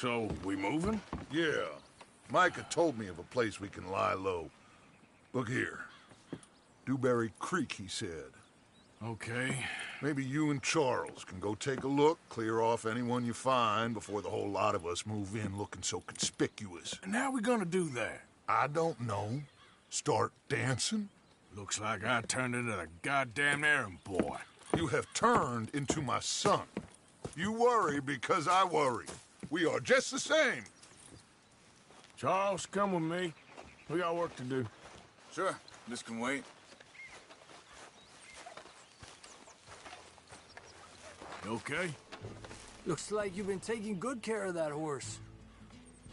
So, we moving? Yeah. Micah told me of a place we can lie low. Look here. Dewberry Creek, he said. Okay. Maybe you and Charles can go take a look, clear off anyone you find before the whole lot of us move in looking so conspicuous. And how we gonna do that? I don't know. Start dancing? Looks like I turned into the goddamn errand boy. You have turned into my son. You worry because I worry. We are just the same. Charles, come with me. We got work to do. Sure, this can wait. You okay? Looks like you've been taking good care of that horse.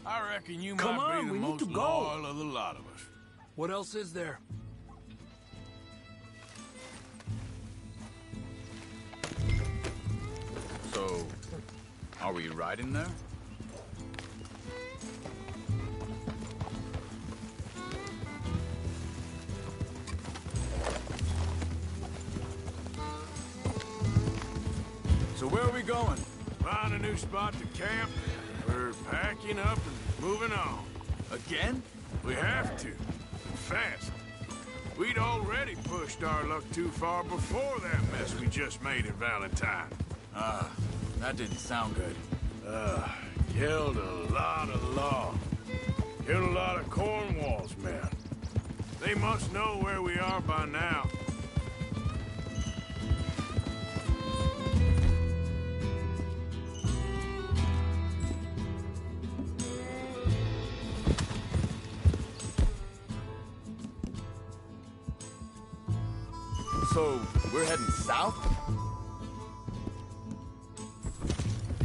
I reckon you Come might on, be we the need most to go. loyal of the lot of us. What else is there? So, are we riding there? So where are we going? Find a new spot to camp. We're packing up and moving on. Again? We have to. Fast. We'd already pushed our luck too far before that mess we just made in Valentine. That didn't sound good. Killed a lot of law. Killed a lot of Cornwall's men. They must know where we are by now. So, we're heading south?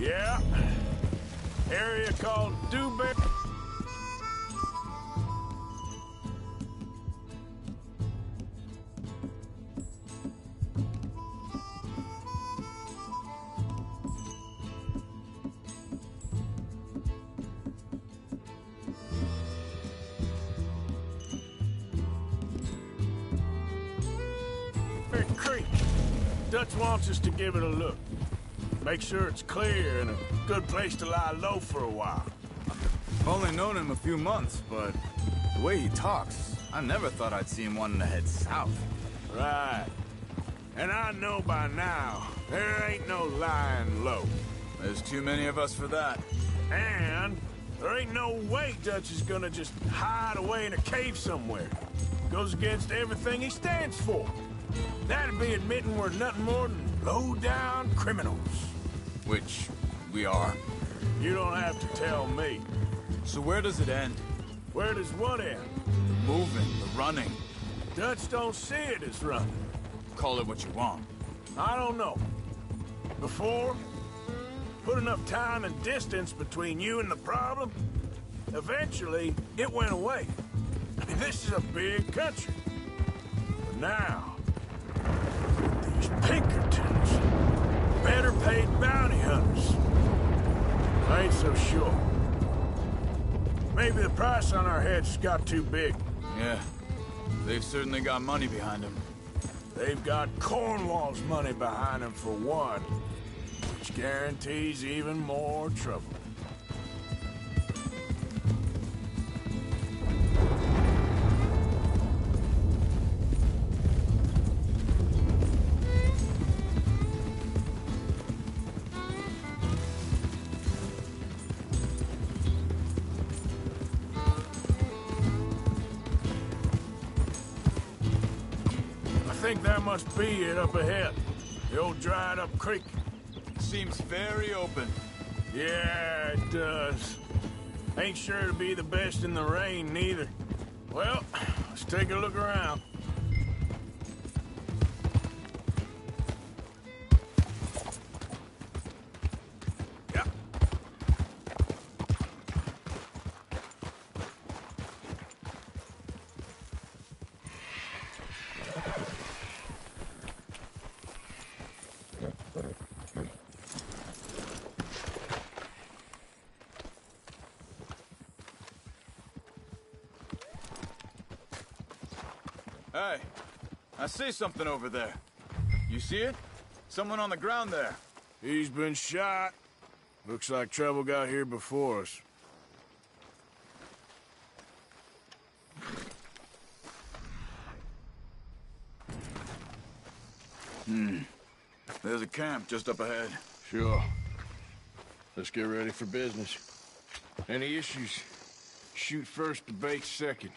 Yeah. Area called Dewberry. Creek. Dutch wants us to give it a look. Make sure it's clear and a good place to lie low for a while. I've only known him a few months, but the way he talks, I never thought I'd see him wanting to head south. Right. And I know by now, there ain't no lying low. There's too many of us for that. And there ain't no way Dutch is gonna just hide away in a cave somewhere. Goes against everything he stands for. That'd be admitting we're nothing more than low-down criminals. Which we are. You don't have to tell me. So where does it end? Where does what end? The moving, the running. Dutch don't see it as running. Call it what you want. I don't know. Before, put enough time and distance between you and the problem, eventually it went away. I mean, this is a big country. But now, these Pinkertons, better paid bounty hunters. I ain't so sure. Maybe the price on our heads got too big. Yeah, they've certainly got money behind them. They've got Cornwall's money behind them for one, which guarantees even more trouble. I think that must be it up ahead. The old dried-up creek. Seems very open. Yeah, it does. Ain't sure to be the best in the rain, neither. Well, let's take a look around. Yep. Hey, I see something over there. You see it? Someone on the ground there. He's been shot. Looks like trouble got here before us. There's a camp just up ahead. Sure. Let's get ready for business. Any issues? Shoot first, debate second.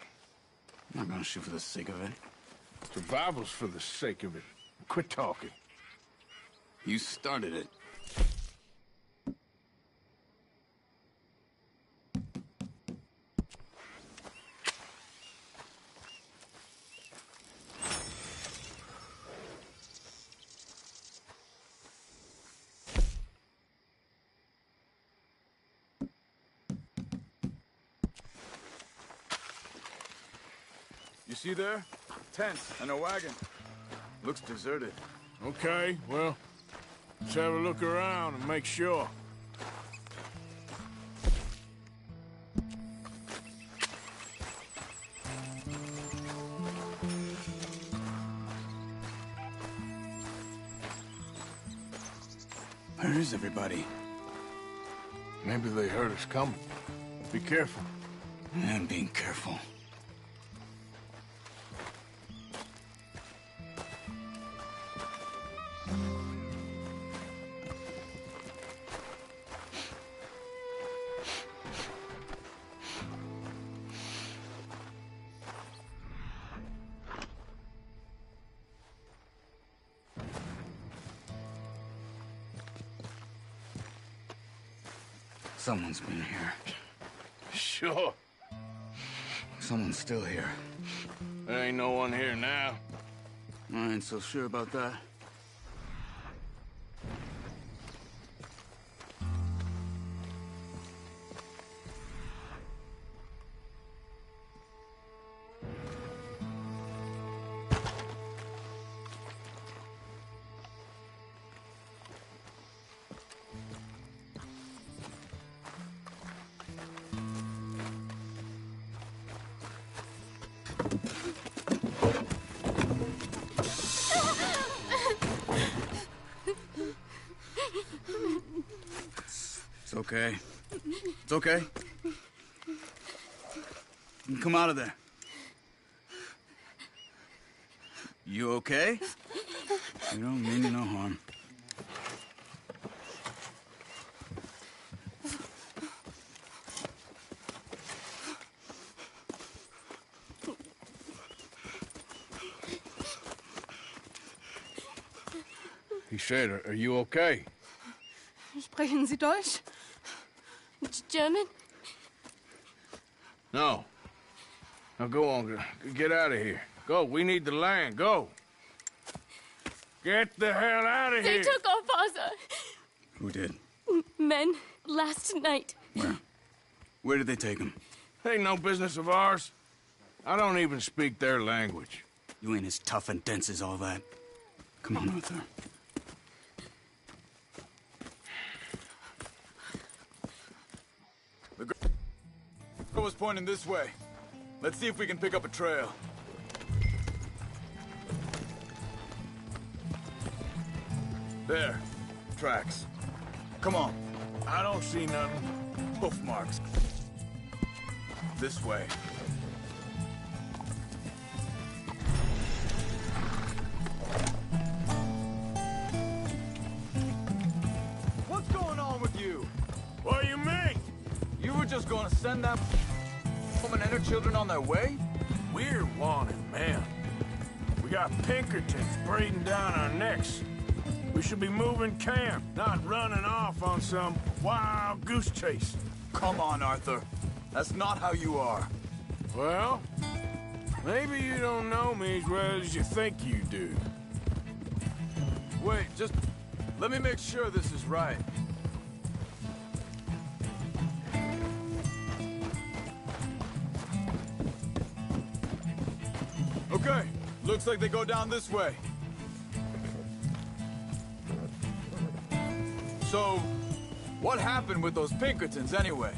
I'm not gonna shoot for the sake of it. Survival's for the sake of it. Quit talking. You started it. You see there? Tent and a wagon. Looks deserted. Okay, well, let's have a look around and make sure. Where is everybody? Maybe they heard us coming. Be careful. I'm being careful. Someone's been here. Sure. Someone's still here. There ain't no one here now. I ain't so sure about that. It's okay. It's okay. You can come out of there. You okay? You don't mean you no harm. He said, are you okay? Sprechen Sie Deutsch? German? No. Now go on, get out of here. Go, we need the land, go. Get the hell out of They here. took our father. Who did? Men, last night. Where? Where did they take him? Ain't no business of ours. I don't even speak their language. You ain't as tough and dense as all that. Come on, Arthur. The girl was pointing this way. Let's see if we can pick up a trail. There. Tracks. Come on. I don't see nothing. Hoof marks. This way. What's going on with you? What do you mean? You were just gonna send that woman and her children on their way? We're wanted, man. We got Pinkertons breathing down our necks. We should be moving camp, not running off on some wild goose chase. Come on, Arthur. That's not how you are. Well, maybe you don't know me as well as you think you do. Wait, just let me make sure this is right. Okay, looks like they go down this way. So, what happened with those Pinkertons anyway?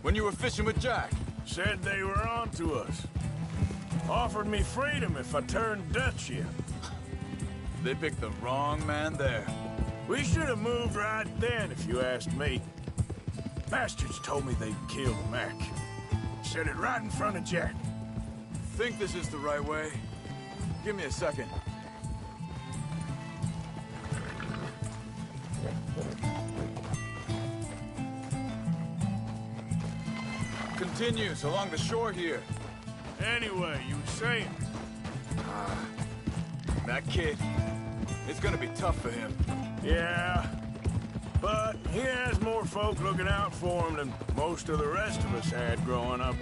When you were fishing with Jack? Said they were on to us. Offered me freedom if I turned Dutch yet. They picked the wrong man there. We should have moved right then, if you asked me. Bastards told me they'd killed Mac. Said it right in front of Jack. Think this is the right way? Give me a second. Continues along the shore here. Anyway, you were saying? That kid, it's gonna be tough for him. Yeah, but he has more folk looking out for him than most of the rest of us had growing up.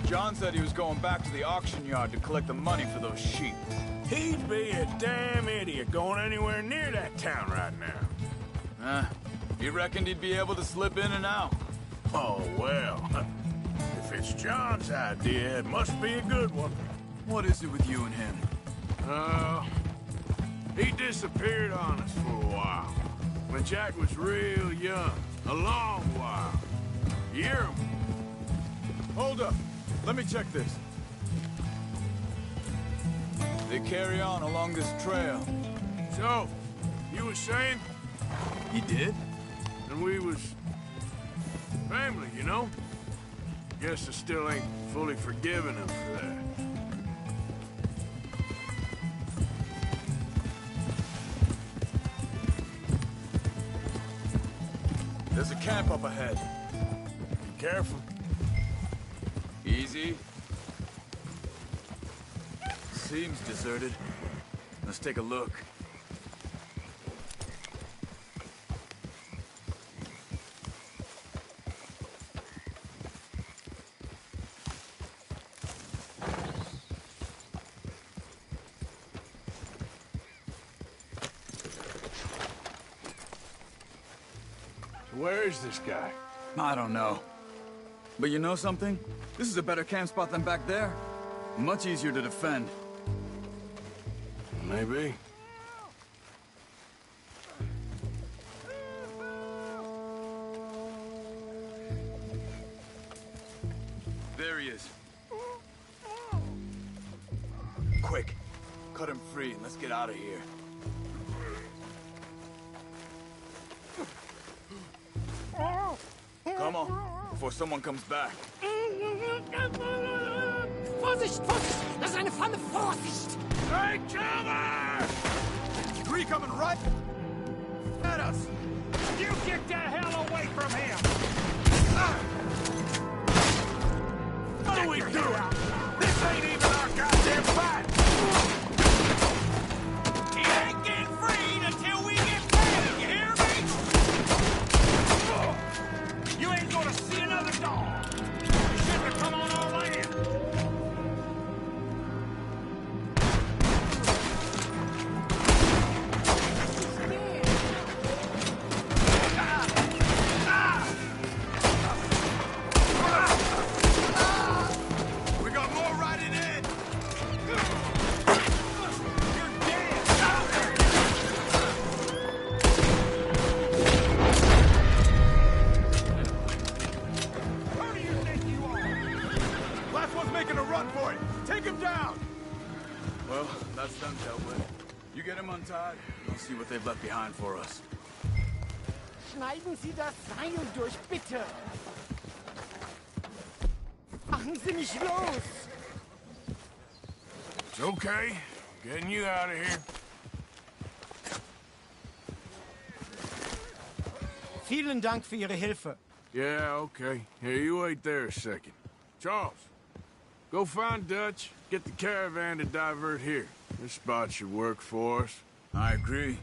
John said he was going back to the auction yard to collect the money for those sheep. He'd be a damn idiot going anywhere near that town right now. He reckoned he'd be able to slip in and out. Oh, well. If it's John's idea, it must be a good one. What is it with you and him? He disappeared on us for a while. When Jack was real young. A long while. Year. Hold up. Let me check this. They carry on along this trail. So, you was saying? He did? And we was... family, you know? Guess I still ain't fully forgiven him for that. There's a camp up ahead. Be careful. Easy. Seems deserted. Let's take a look. Where is this guy? I don't know. But you know something? This is a better camp spot than back there. Much easier to defend. Maybe. There he is. Quick. Cut him free and let's get out of here. Come on, before someone comes back. Vorsicht, Vorsicht! Das ist eine Pfanne! Vorsicht! Hey, cover! Three coming right at us. You get the hell away from him! What are we doing? This ain't even our goddamn fight! He ain't getting freed until we get paid, you hear me? You ain't gonna see another dog! You shouldn't have come on our land! We got more riding in. You're dead! Who do you think you are? Last one's making a run for it. Take him down. Well, that's done dealt with. You get him untied, and we'll see what they've left behind for us. Schneiden Sie das Seil durch, bitte! Machen Sie mich los! It's okay. Getting you out of here. Vielen Dank für Ihre Hilfe. Yeah, okay. Here, you wait there a second. Charles, go find Dutch. Get the caravan to divert here. This spot should work for us. I agree.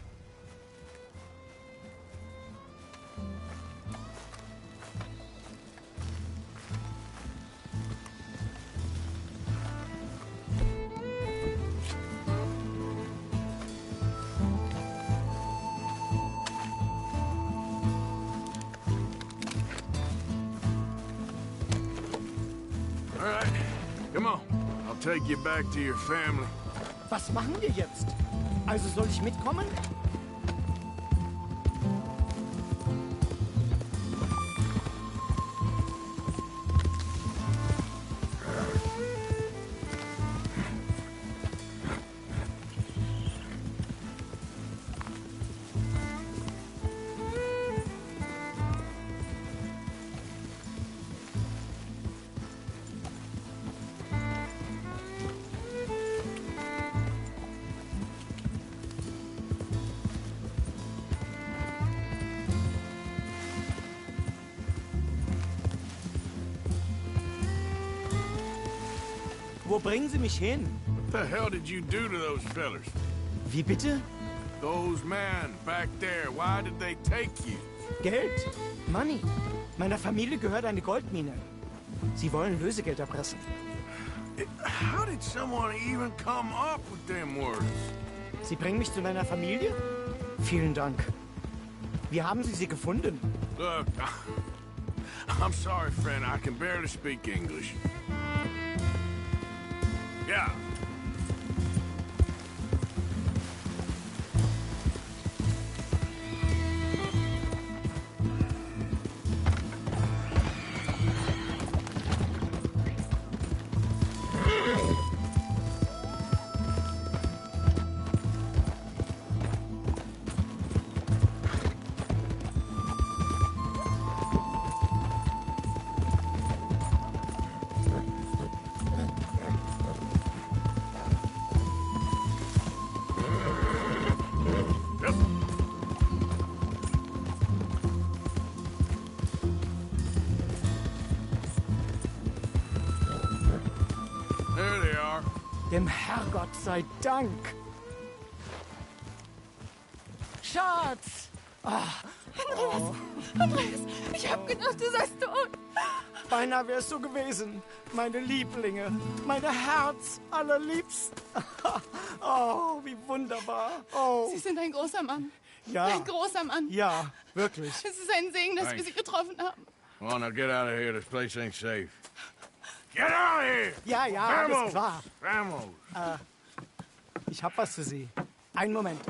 All right, come on. I'll take you back to your family. Was machen wir jetzt? Also soll ich mitkommen? Wo bringen Sie mich hin? What the hell did you do to those fellers? Wie bitte? Those men back there, why did they take you? Geld. Money. Meiner Familie gehört eine Goldmine. Sie wollen Lösegeld erpressen. How did someone even come up with them words? Sie bringen mich zu meiner Familie? Vielen Dank. Wie haben Sie sie gefunden? Look, I'm sorry, friend. I can barely speak English. Yeah. There they are. Dem Herrgott sei Dank. Schatz! Andreas, ich hab gedacht, du seist tot. Beinahe wär's so gewesen. Meine Lieblinge. Meine Herz allerliebst. Oh, wie wunderbar. Oh. Sie sind ein großer Mann. Ja. Ein großer Mann. Ja, wirklich. Es ist ein Segen, dass wir Sie getroffen haben. Come on, now get out of here. This place ain't safe. Get out of here! Ja, ja, alles klar. Vamos! Ich hab was für Sie. Einen Moment.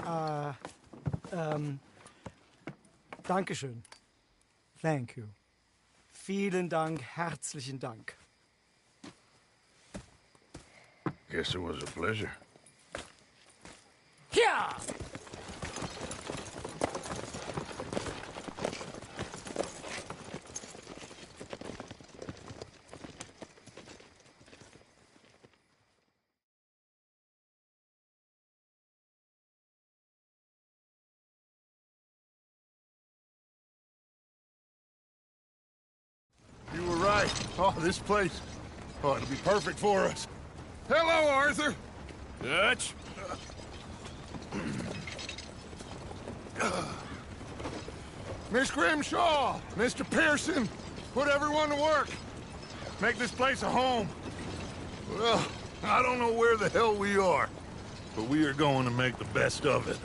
Dankeschön. Thank you. Vielen Dank, herzlichen Dank. Guess it was a pleasure. Ja! You were right. Oh, this place. Oh, it'll be perfect for us. Hello, Arthur. Dutch? Miss Grimshaw, Mr. Pearson, put everyone to work. Make this place a home. Well, I don't know where the hell we are, but we are going to make the best of it.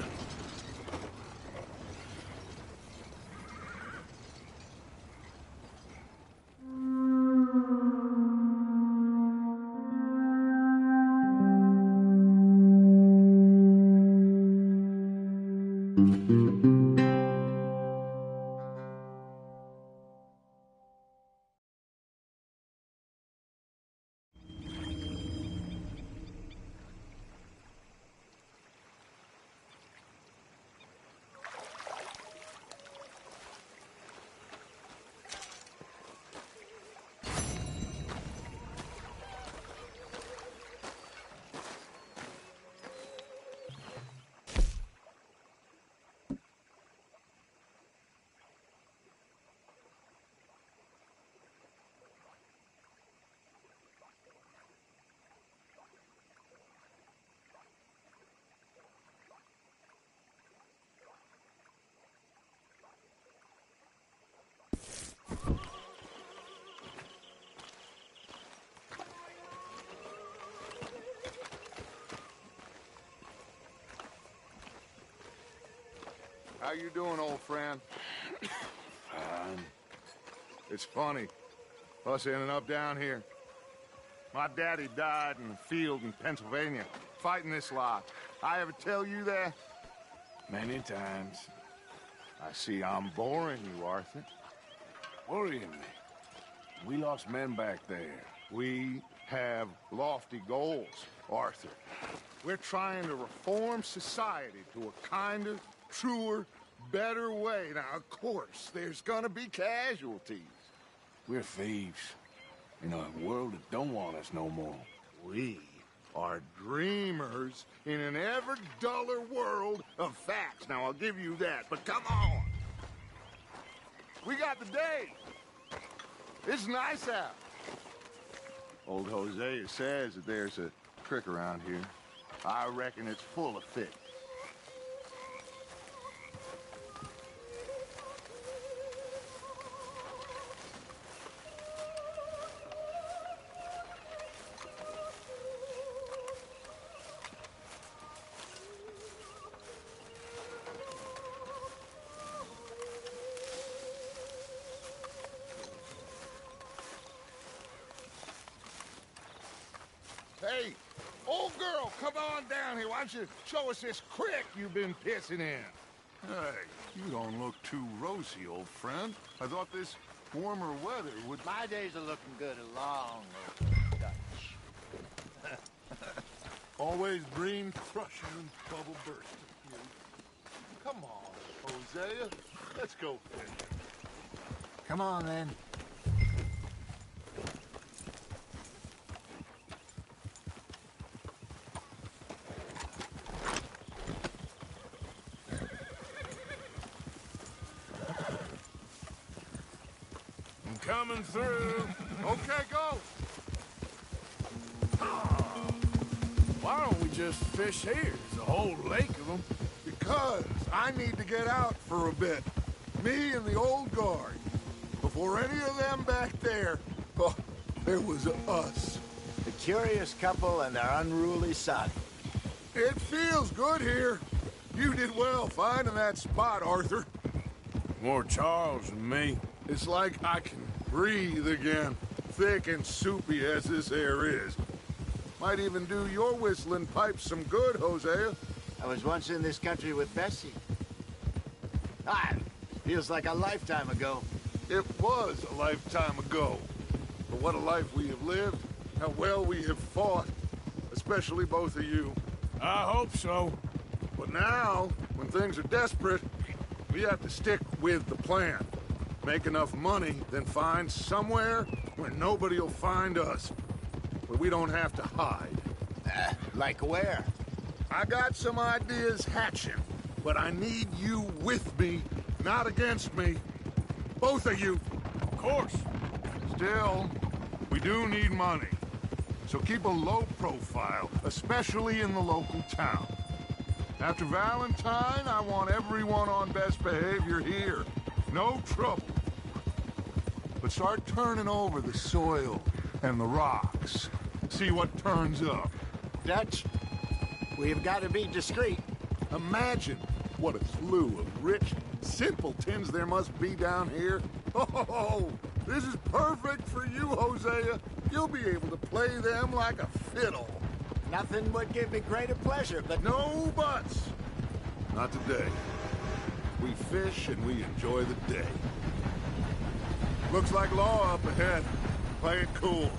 How you doing, old friend? Fine. It's funny, us ending up down here. My daddy died in the field in Pennsylvania, fighting this lot. I ever tell you that? Many times. I see I'm boring you, Arthur. Worrying me. We lost men back there. We have lofty goals, Arthur. We're trying to reform society to a kinder, truer, better way. Now, of course, there's gonna be casualties. We're thieves. In a world that don't want us no more. We are dreamers in an ever duller world of facts. Now, I'll give you that, but come on. We got the day. It's nice out. Old Hosea says that there's a creek around here. I reckon it's full of fish. Hey, old girl, come on down here. Why don't you show us this creek you've been pissing in? Hey, you don't look too rosy, old friend. I thought this warmer weather would... My days are looking good along Dutch. Always dream crushing and bubble bursting. Come on, Hosea. Let's go fishing. Come on, then. Coming through. Okay, go. Why don't we just fish here? There's a whole lake of them. Because I need to get out for a bit. Me and the old guard. Before any of them back there, oh, there was us. The curious couple and their unruly son. It feels good here. You did well finding that spot, Arthur. More Charles than me. It's like I can breathe again, thick and soupy as this air is. Might even do your whistling pipes some good, Hosea. I was once in this country with Bessie. Ah, feels like a lifetime ago. It was a lifetime ago. But what a life we have lived, how well we have fought, especially both of you. I hope so. But now, when things are desperate, we have to stick with the plan. Make enough money, then find somewhere where nobody will find us. Where we don't have to hide. Like where? I got some ideas hatching, but I need you with me, not against me. Both of you. Of course. Still, we do need money. So keep a low profile, especially in the local town. After Valentine, I want everyone on best behavior here. No trouble. But start turning over the soil and the rocks. See what turns up. Dutch, we've got to be discreet. Imagine what a slew of rich simpletons there must be down here. Oh, this is perfect for you, Hosea. You'll be able to play them like a fiddle. Nothing would give me greater pleasure, but... No buts. Not today. We fish and we enjoy the day. Looks like law up ahead. Play it cool.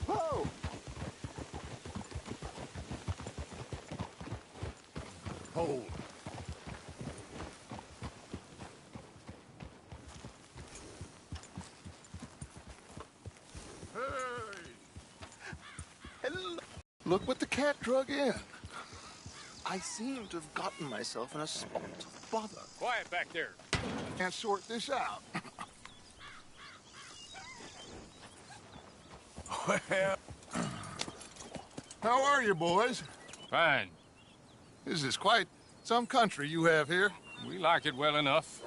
Whoa! Hold. Hey! Hello. Look what the cat drug in. I seem to have gotten myself in a spot of bother. Quiet back there. Can't sort this out. Well, How are you, boys? Fine. This is quite some country you have here. We like it well enough.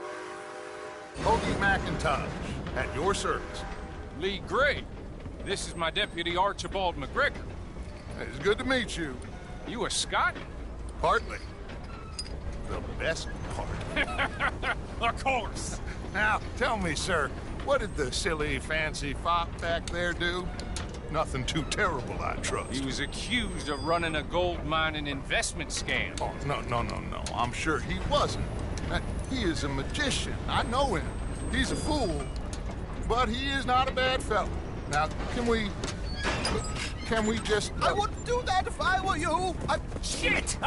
Hoagie McIntosh, at your service. Lee Gray. This is my deputy Archibald McGregor. It's good to meet you. You a Scot? Partly. The best part. Of course. Now, tell me, sir, what did the silly, fancy fop back there do? Nothing too terrible, I trust. He was accused of running a gold mining investment scam. Oh, no. I'm sure he wasn't. He is a magician. I know him. He's a fool, but he is not a bad fellow. Now, can we just... I wouldn't do that if I were you. Shit!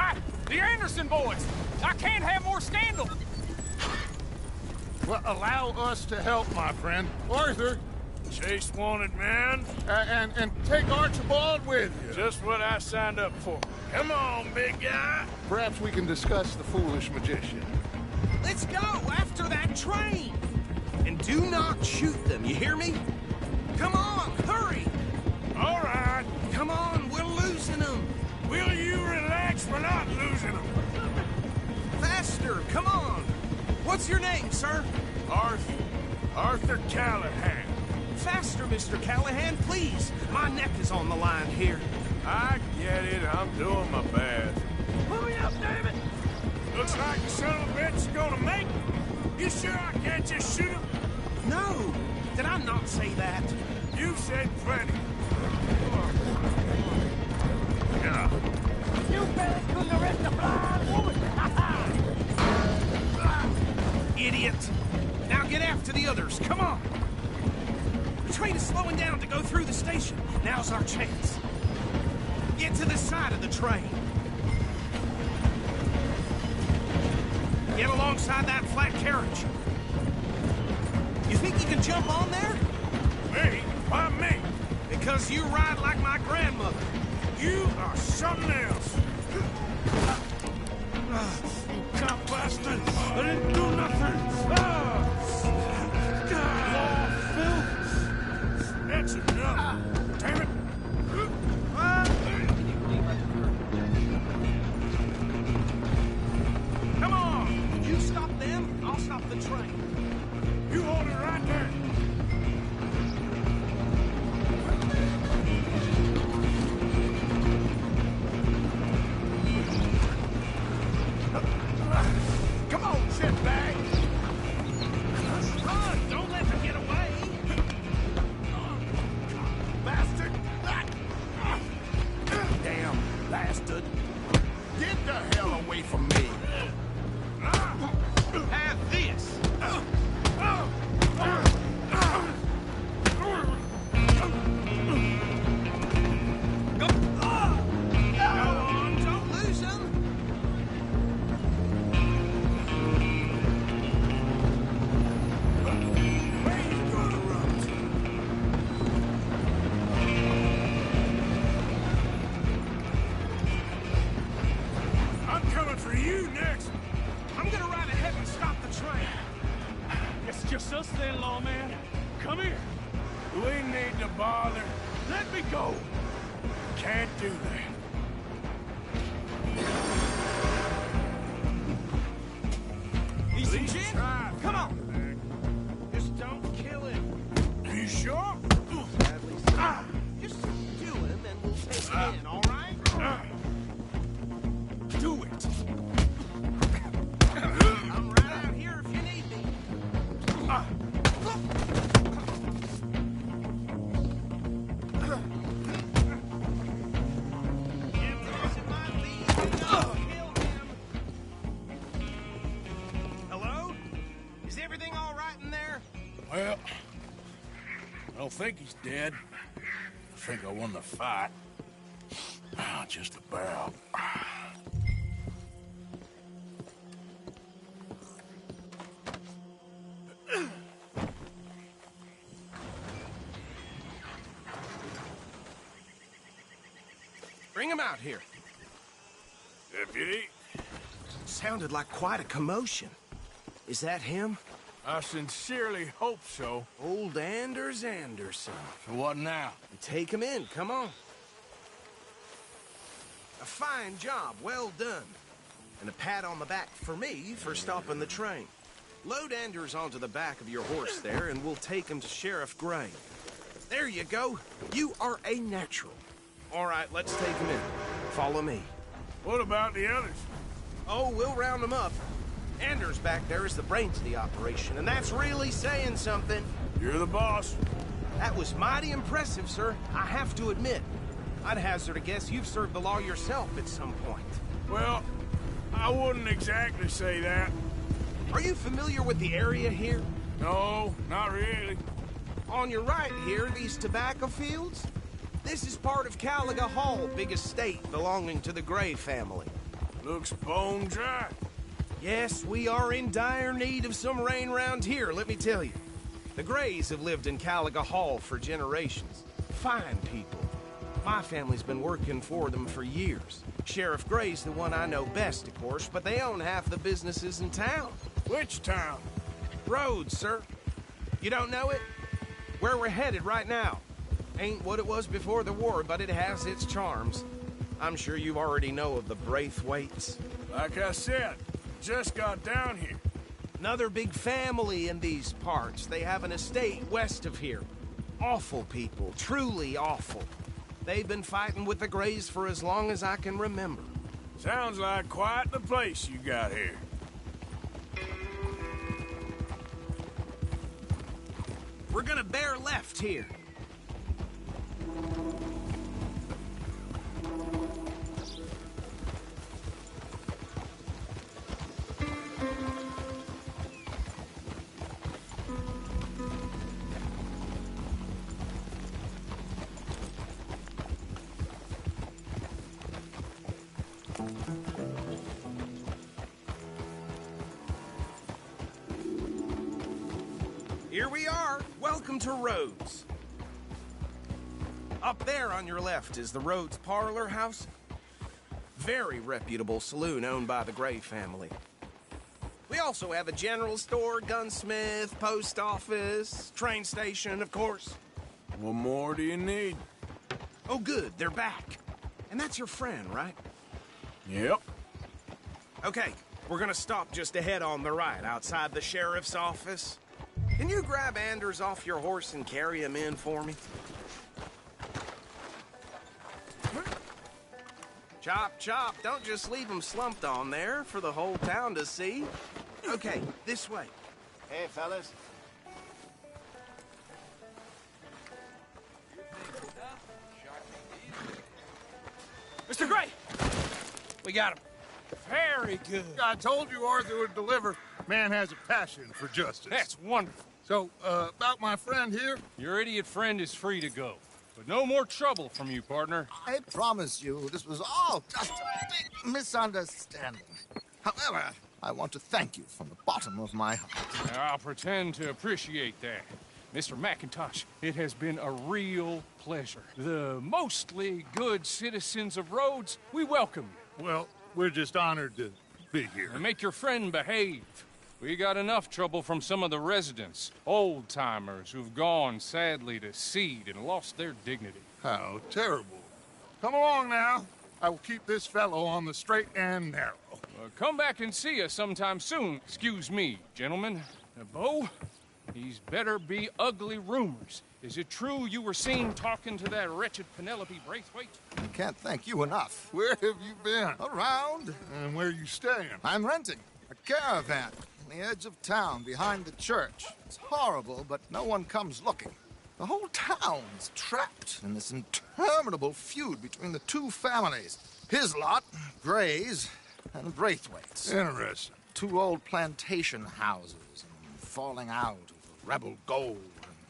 The Anderson boys! I can't have more scandal! Well, allow us to help, my friend. Arthur, Chase wanted man. and take Archibald with you. Just what I signed up for. Come on, big guy. Perhaps we can discuss the foolish magician. Let's go after that train. And And do not shoot them, you hear me? Come on, hurry! All right. Come on, we're losing them! Will you relax? We're not losing them. Faster, come on! What's your name, sir? Arthur. Arthur Callahan. Faster, Mr. Callahan, please! My neck is on the line here. I get it. I'm doing my best. Hurry up, damn it! Looks like the son of a bitch is gonna make it. You sure I can't just shoot him? No! Did I not say that? You said plenty. Yeah. You better couldn't arrest a blind woman! Idiot! Now get after the others, come on! The train is slowing down to go through the station. Now's our chance. Get to the side of the train. Get alongside that flat carriage. You think you can jump on there? Me? Why me? Because you ride like my grandmother. You are something else. You cop bastard! I didn't do nothing! Phil! That's enough! Damn it! Come on! You stop them, I'll stop the train. You hold it right there! Come on, shitbag! Run! Don't let them get away! Bastard! Damn bastard! Get the hell away from me! Have this! Go! Go on, don't lose them! Where you gonna run to? I'm coming for you next! I'm gonna ride ahead and stop the train. It's just us then, lawman. Come here. We need to bother. Let me go. Can't do that. Easy, Please Jim. try. Come on. Just don't kill him. Are you sure? Just do him and we'll take him in, all right? Do it. I'm right out here if you need me. Hello? Is everything all right in there? Well, I don't think he's dead. I think I won the fight. Just about. Bring him out here. Deputy, Sounded like quite a commotion. Is that him? I sincerely hope so. Old Anders Anderson. So what now? Take him in, come on. A fine job, well done. And a pat on the back for me for stopping the train. Load Anders onto the back of your horse there, and we'll take him to Sheriff Gray. There you go. You are a natural. All right, let's take him in. Follow me. What about the others? Oh, we'll round them up. Anders back there is the brains of the operation, and that's really saying something. You're the boss. That was mighty impressive, sir. I have to admit. I'd hazard a guess you've served the law yourself at some point. Well, I wouldn't exactly say that. Are you familiar with the area here? No, not really. On your right here, these tobacco fields? This is part of Caliga Hall, big estate belonging to the Gray family. Looks bone dry. Yes, we are in dire need of some rain round here, let me tell you. The Grays have lived in Caliga Hall for generations. Fine people. My family's been working for them for years. Sheriff Gray's the one I know best, of course, but they own half the businesses in town. Which town? Rhodes, sir. You don't know it? Where we're headed right now. Ain't what it was before the war, but it has its charms. I'm sure you already know of the Braithwaites. Like I said, just got down here. Another big family in these parts. They have an estate west of here. Awful people, truly awful. They've been fighting with the Greys for as long as I can remember. Sounds like quite the place you got here. We're gonna bear left here. Here we are. Welcome to Rhodes. Up there on your left is the Rhodes Parlor House. Very reputable saloon owned by the Gray family. We also have a general store, gunsmith, post office, train station, of course. What more do you need? Oh, good. They're back. And that's your friend, right? Yep. Okay, we're gonna stop just ahead on the right, outside the sheriff's office. Can you grab Anders off your horse and carry him in for me? Chop, chop. Don't just leave him slumped on there for the whole town to see. Okay, this way. Hey, fellas. Mr. Gray! We got him. Very good. I told you Arthur would deliver. Man has a passion for justice. That's wonderful. So, about my friend here? Your idiot friend is free to go. But no more trouble from you, partner. I promise you, this was all just a big misunderstanding. However, I want to thank you from the bottom of my heart. I'll pretend to appreciate that. Mr. McIntosh, it has been a real pleasure. The mostly good citizens of Rhodes, we welcome you. Well, we're just honored to be here. And make your friend behave. We got enough trouble from some of the residents, old-timers who've gone, sadly, to seed and lost their dignity. How terrible. Come along now. I will keep this fellow on the straight and narrow. Come back and see us sometime soon. Excuse me, gentlemen. Bo, these better be ugly rumors. Is it true you were seen talking to that wretched Penelope Braithwaite? I can't thank you enough. Where have you been? Around. And where are you staying? I'm renting a caravan on the edge of town behind the church. It's horrible, but no one comes looking. The whole town's trapped in this interminable feud between the two families. His lot, Gray's, and Braithwaite's. Interesting. Two old plantation houses, and falling out over rebel gold,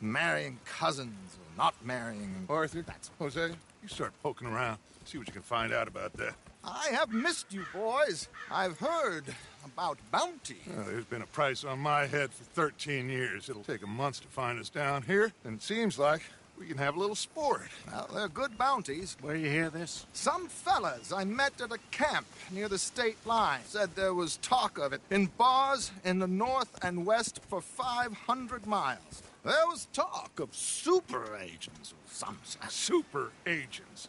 and marrying cousins or not marrying. Arthur, Jose, you start poking around. See what you can find out about that. I have missed you, boys. I've heard about bounty. Well, there's been a price on my head for 13 years. It'll take a month to find us down here, and it seems like we can have a little sport. Well, they're good bounties. Where you hear this? Some fellas I met at a camp near the state line said there was talk of it in bars in the north and west for 500 miles. There was talk of super agents or some such. Super agents.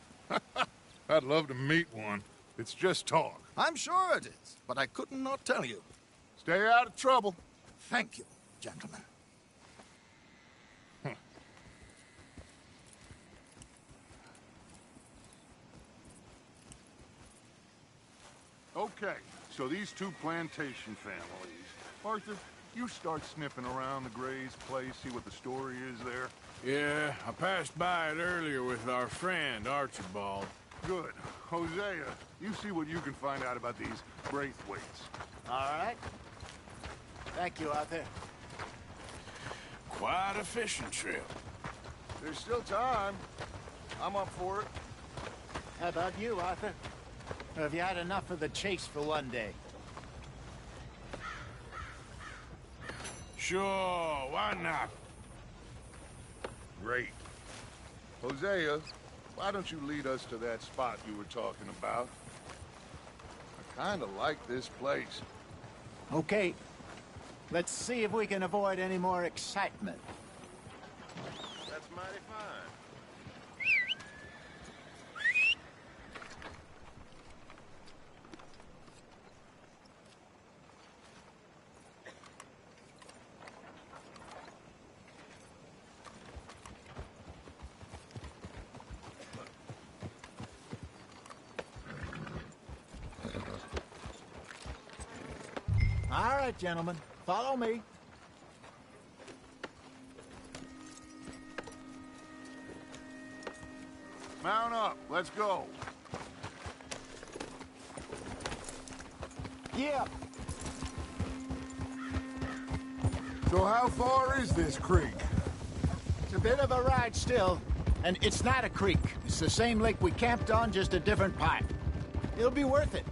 I'd love to meet one. It's just talk. I'm sure it is, but I couldn't not tell you. Stay out of trouble. Thank you, gentlemen. Okay, so these two plantation families. Arthur, you start sniffing around the Gray's place, see what the story is there. Yeah, I passed by it earlier with our friend, Archibald. Good. Hosea, you see what you can find out about these Braithwaites. All right. Thank you, Arthur. Quite a fishing trip. There's still time. I'm up for it. How about you, Arthur? Or have you had enough of the chase for one day? Sure, why not? Great. Hosea, why don't you lead us to that spot you were talking about? I kind of like this place. Okay. Let's see if we can avoid any more excitement. mighty fine. All right, gentlemen. Follow me. Mount up. Let's go. Yeah. So how far is this creek? It's a bit of a ride still. And it's not a creek. It's the same lake we camped on, just a different pipe. It'll be worth it.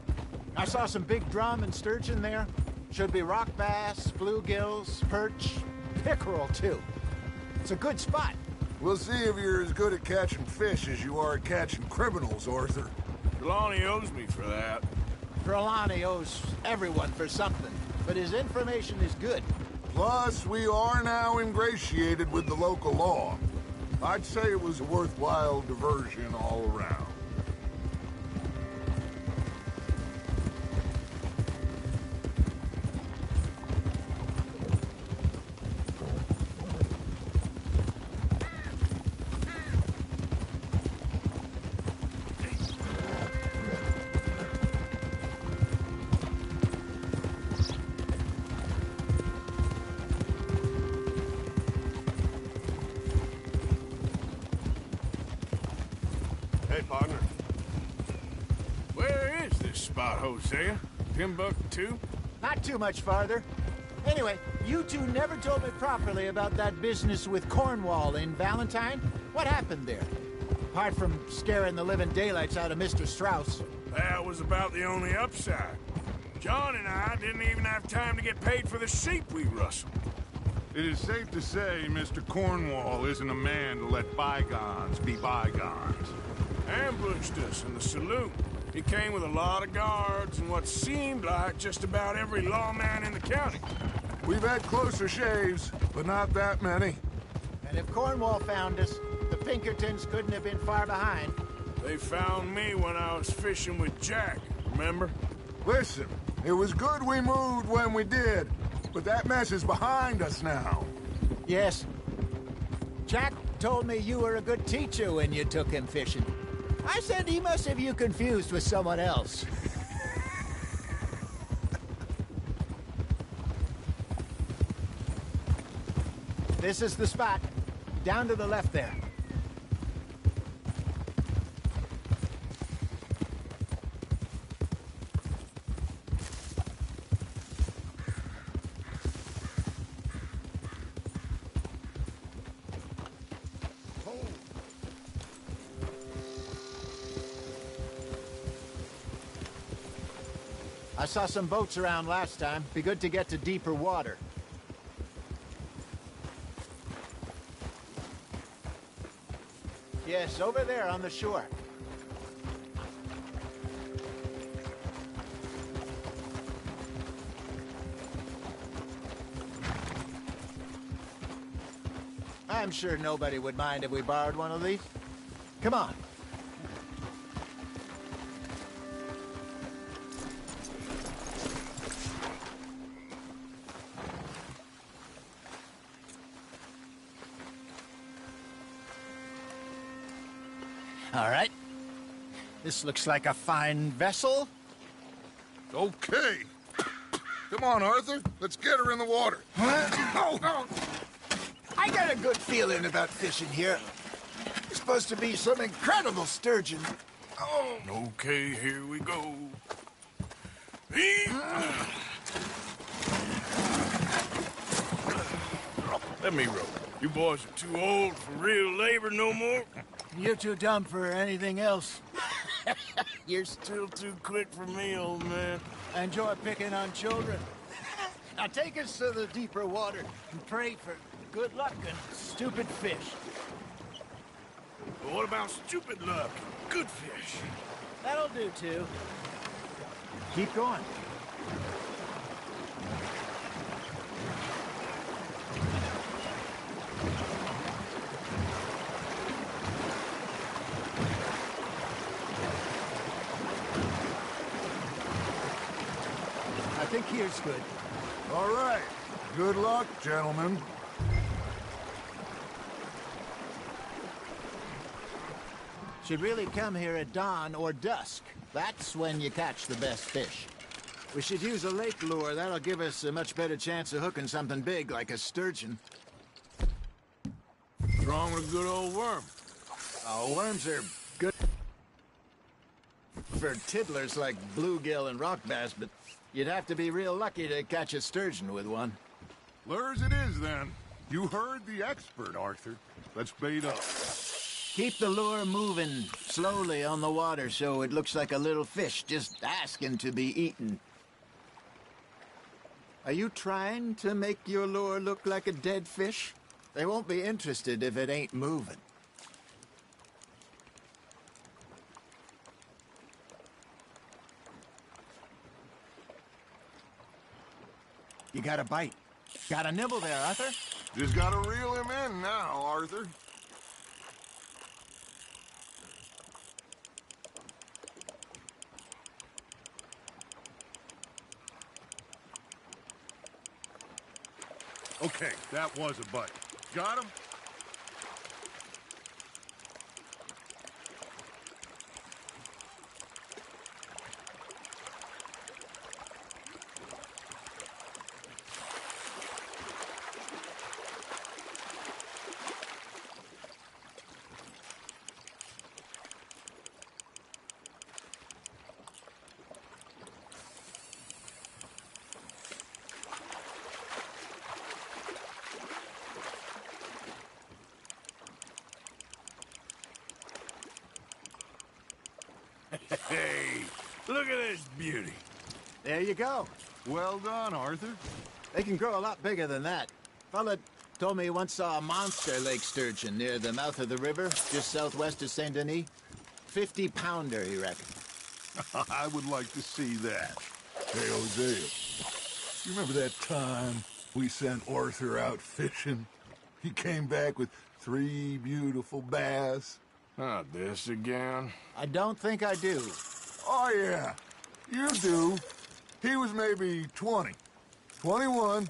I saw some big drum and sturgeon there. Should be rock bass, bluegills, perch, pickerel, too. It's a good spot. We'll see if you're as good at catching fish as you are at catching criminals, Arthur. Trelawney owes me for that. Trelawney owes everyone for something, but his information is good. Plus, we are now ingratiated with the local law. I'd say it was a worthwhile diversion all around. Hey, partner. Where is this spot, Hosea? Timbuktu? Not too much farther. Anyway, you two never told me properly about that business with Cornwall in Valentine. What happened there? Apart from scaring the living daylights out of Mr. Strauss. That was about the only upside. John and I didn't even have time to get paid for the sheep we rustled. It is safe to say Mr. Cornwall isn't a man to let bygones be bygones. Ambushed us in the saloon. He came with a lot of guards and what seemed like just about every lawman in the county. We've had closer shaves, but not that many. And if Cornwall found us, the Pinkertons couldn't have been far behind. They found me when I was fishing with Jack, remember? Listen, it was good we moved when we did, but that mess is behind us now. Yes. Jack told me you were a good teacher when you took him fishing. I said he must have you confused with someone else. This is the spot. Down to the left there. I saw some boats around last time. Be good to get to deeper water. Yes, over there on the shore. I'm sure nobody would mind if we borrowed one of these. Come on. All right. This looks like a fine vessel. Okay. Come on, Arthur. Let's get her in the water. I got a good feeling about fishing here. There's supposed to be some incredible sturgeon. Oh. Okay, here we go. Let me row. You boys are too old for real labor no more. You're too dumb for anything else. You're still too quick for me, old man. I enjoy picking on children. Now take us to the deeper water and pray for good luck and stupid fish. But what about stupid luck and good fish? That'll do, too. Keep going. think here's good. All right. Good luck, gentlemen. Should really come here at dawn or dusk. That's when you catch the best fish. We should use a lake lure. That'll give us a much better chance of hooking something big like a sturgeon. What's wrong with a good old worm? Oh, worms are good for tiddlers like bluegill and rock bass, but you'd have to be real lucky to catch a sturgeon with one. Lures it is, then. You heard the expert, Arthur. Let's bait up. Keep the lure moving slowly on the water so it looks like a little fish just asking to be eaten. Are you trying to make your lure look like a dead fish? They won't be interested if it ain't moving. You got a bite. Got a nibble there, Arthur? Just gotta reel him in now, Arthur. Okay, that was a bite. Got him? Hey, look at this beauty. There you go. Well done, Arthur. They can grow a lot bigger than that. Fella told me he once saw a monster lake sturgeon near the mouth of the river, just southwest of Saint Denis. 50-pounder, he reckoned. I would like to see that. Hey, Hosea, you remember that time we sent Arthur out fishing? He came back with 3 beautiful bass. Not this again. I don't think I do. Oh, yeah. You do. He was maybe 20. 21.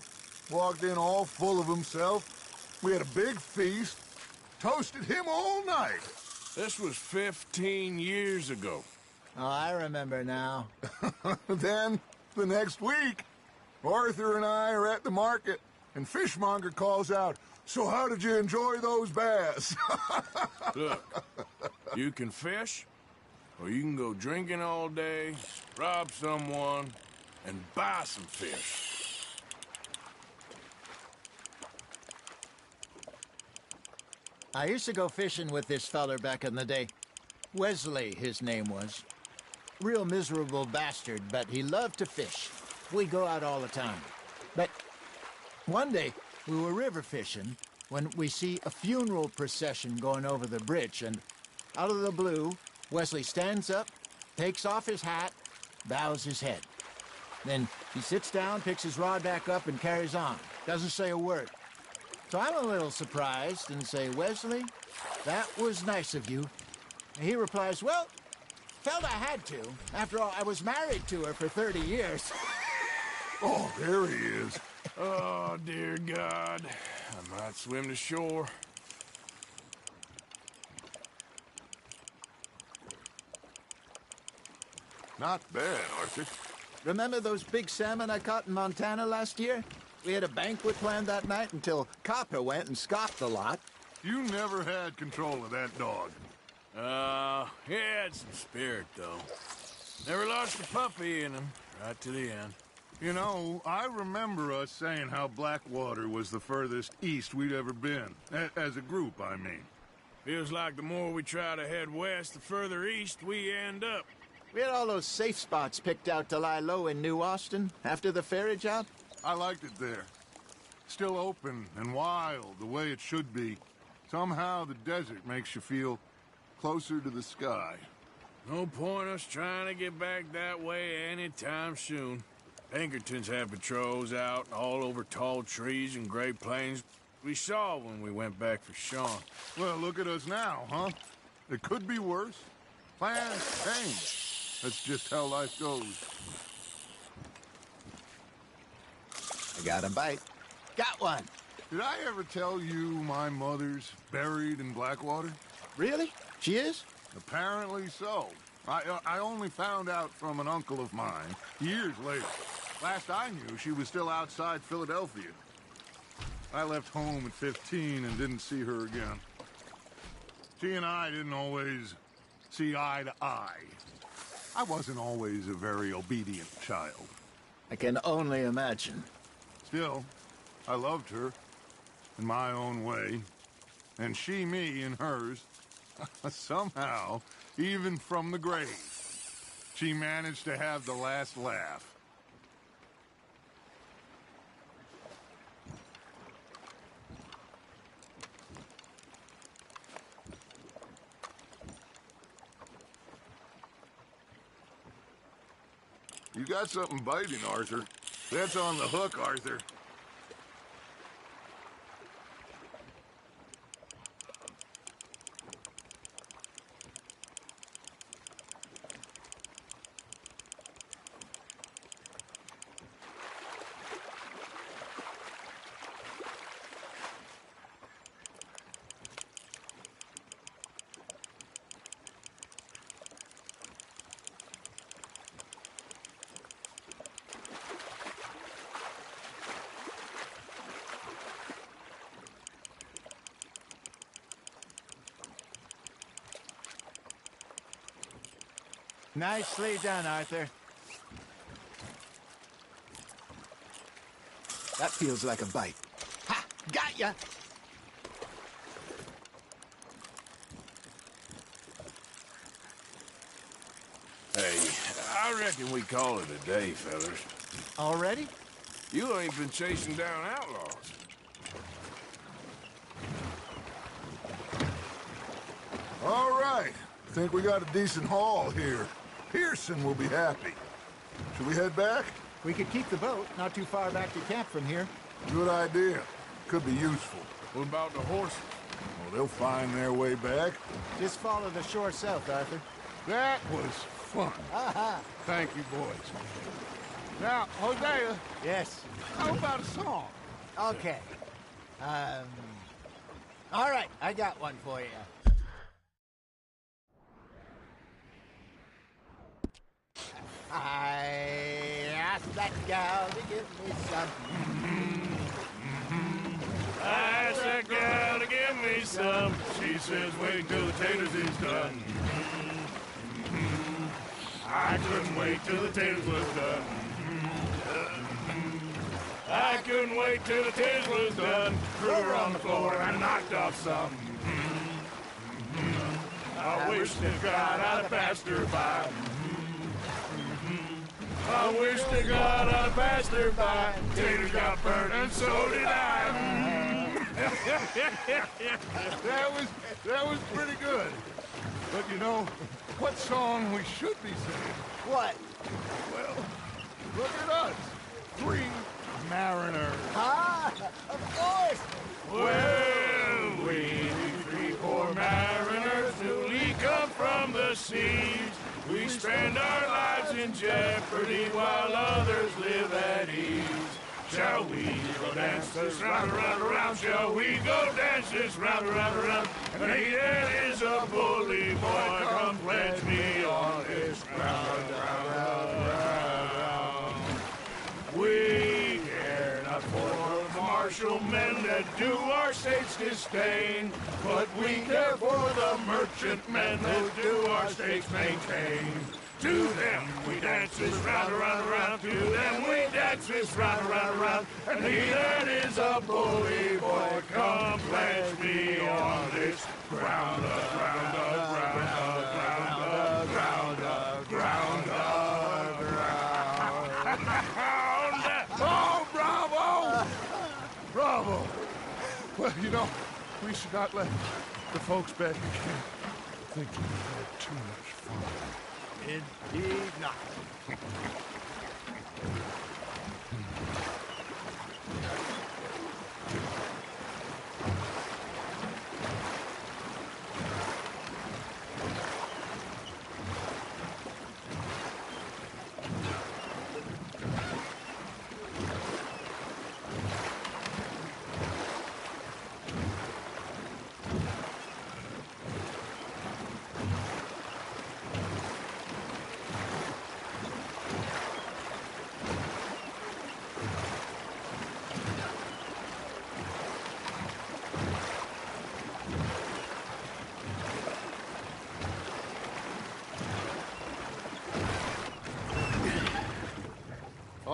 Walked in all full of himself. We had a big feast. Toasted him all night. This was 15 years ago. Oh, I remember now. Then, the next week, Arthur and I are at the market, and Fishmonger calls out, "So how did you enjoy those bass?" Look, you can fish, or you can go drinking all day, rob someone, and buy some fish. I used to go fishing with this feller back in the day. Wesley, his name was. Real miserable bastard, but he loved to fish. We'd go out all the time. But one day, we were river fishing when we see a funeral procession going over the bridge, and out of the blue, Wesley stands up, takes off his hat, bows his head. Then he sits down, picks his rod back up, and carries on. Doesn't say a word. So I'm a little surprised and say, "Wesley, that was nice of you." And he replies, "Well, felt I had to. After all, I was married to her for 30 years. Oh, there he is. Oh, dear God. I might swim to shore. Not bad, Arthur. Remember those big salmon I caught in Montana last year? We had a banquet planned that night until Copper went and scoffed a lot. You never had control of that dog. He had some spirit, though. Never lost a puppy in him, right to the end. You know, I remember us saying how Blackwater was the furthest east we'd ever been. As a group, I mean. Feels like the more we try to head west, the further east we end up. We had all those safe spots picked out to lie low in New Austin after the ferry job. I liked it there. Still open and wild, the way it should be. Somehow the desert makes you feel closer to the sky. No point us trying to get back that way anytime soon. Pinkertons have patrols out all over tall trees and Great Plains. We saw when we went back for Sean. Well, look at us now, huh? It could be worse. Plans change. That's just how life goes. I got a bite. Got one. Did I ever tell you my mother's buried in Blackwater? Really? She is? Apparently so. I only found out from an uncle of mine years later. Last I knew, she was still outside Philadelphia. I left home at 15 and didn't see her again. She and I didn't always see eye to eye. I wasn't always a very obedient child. I can only imagine. Still, I loved her in my own way, and she me in hers. Somehow, even from the grave, she managed to have the last laugh. You got something biting, Arthur. That's on the hook, Arthur. Nicely done, Arthur. That feels like a bite. Ha! Got ya! Hey, I reckon we call it a day, fellas. Already? You ain't been chasing down outlaws. All right. Think we got a decent haul here. Pearson will be happy. Should we head back? We could keep the boat not too far back to camp from here. Good idea. Could be useful. What about the horses? Well, they'll find their way back. Just follow the shore south, Arthur. That was fun. Aha! Thank you, boys. Now, Hosea. Yes. How about a song? Okay. All right, I got one for you. I asked that gal to give me some. I asked that gal to give me some. She says, wait till the taters is done. I couldn't wait till the taters was done. I couldn't wait till the taters was done. Threw her on the floor and knocked off some. I wish to God I'd passed her by. I wish to God I passed her by. Taters got burnt and so did I. That was pretty good. But you know, what song we should be singing? What? Well, look at us. 3 mariners. Ah, of course. Well, we 3 poor mariners newly come from the seas. We spend our lives in jeopardy while others live at ease. Shall we go dance this round, around, around? Shall we go dance this round, around, around? And he that is a bully boy, come pledge me on this ground, round. We care not for the martial men that do our state's disdain, but we care for the merchant men that do our state's maintain. To them we dance this round, around, around. To them we dance this round, around, around. And he that is a bully boy, come pledge me on this ground, ground, ground, ground, ground, ground, ground. Oh, bravo! Bravo! Well, you know, we should not let the folks back in camp think we've had too much fun. Indeed not.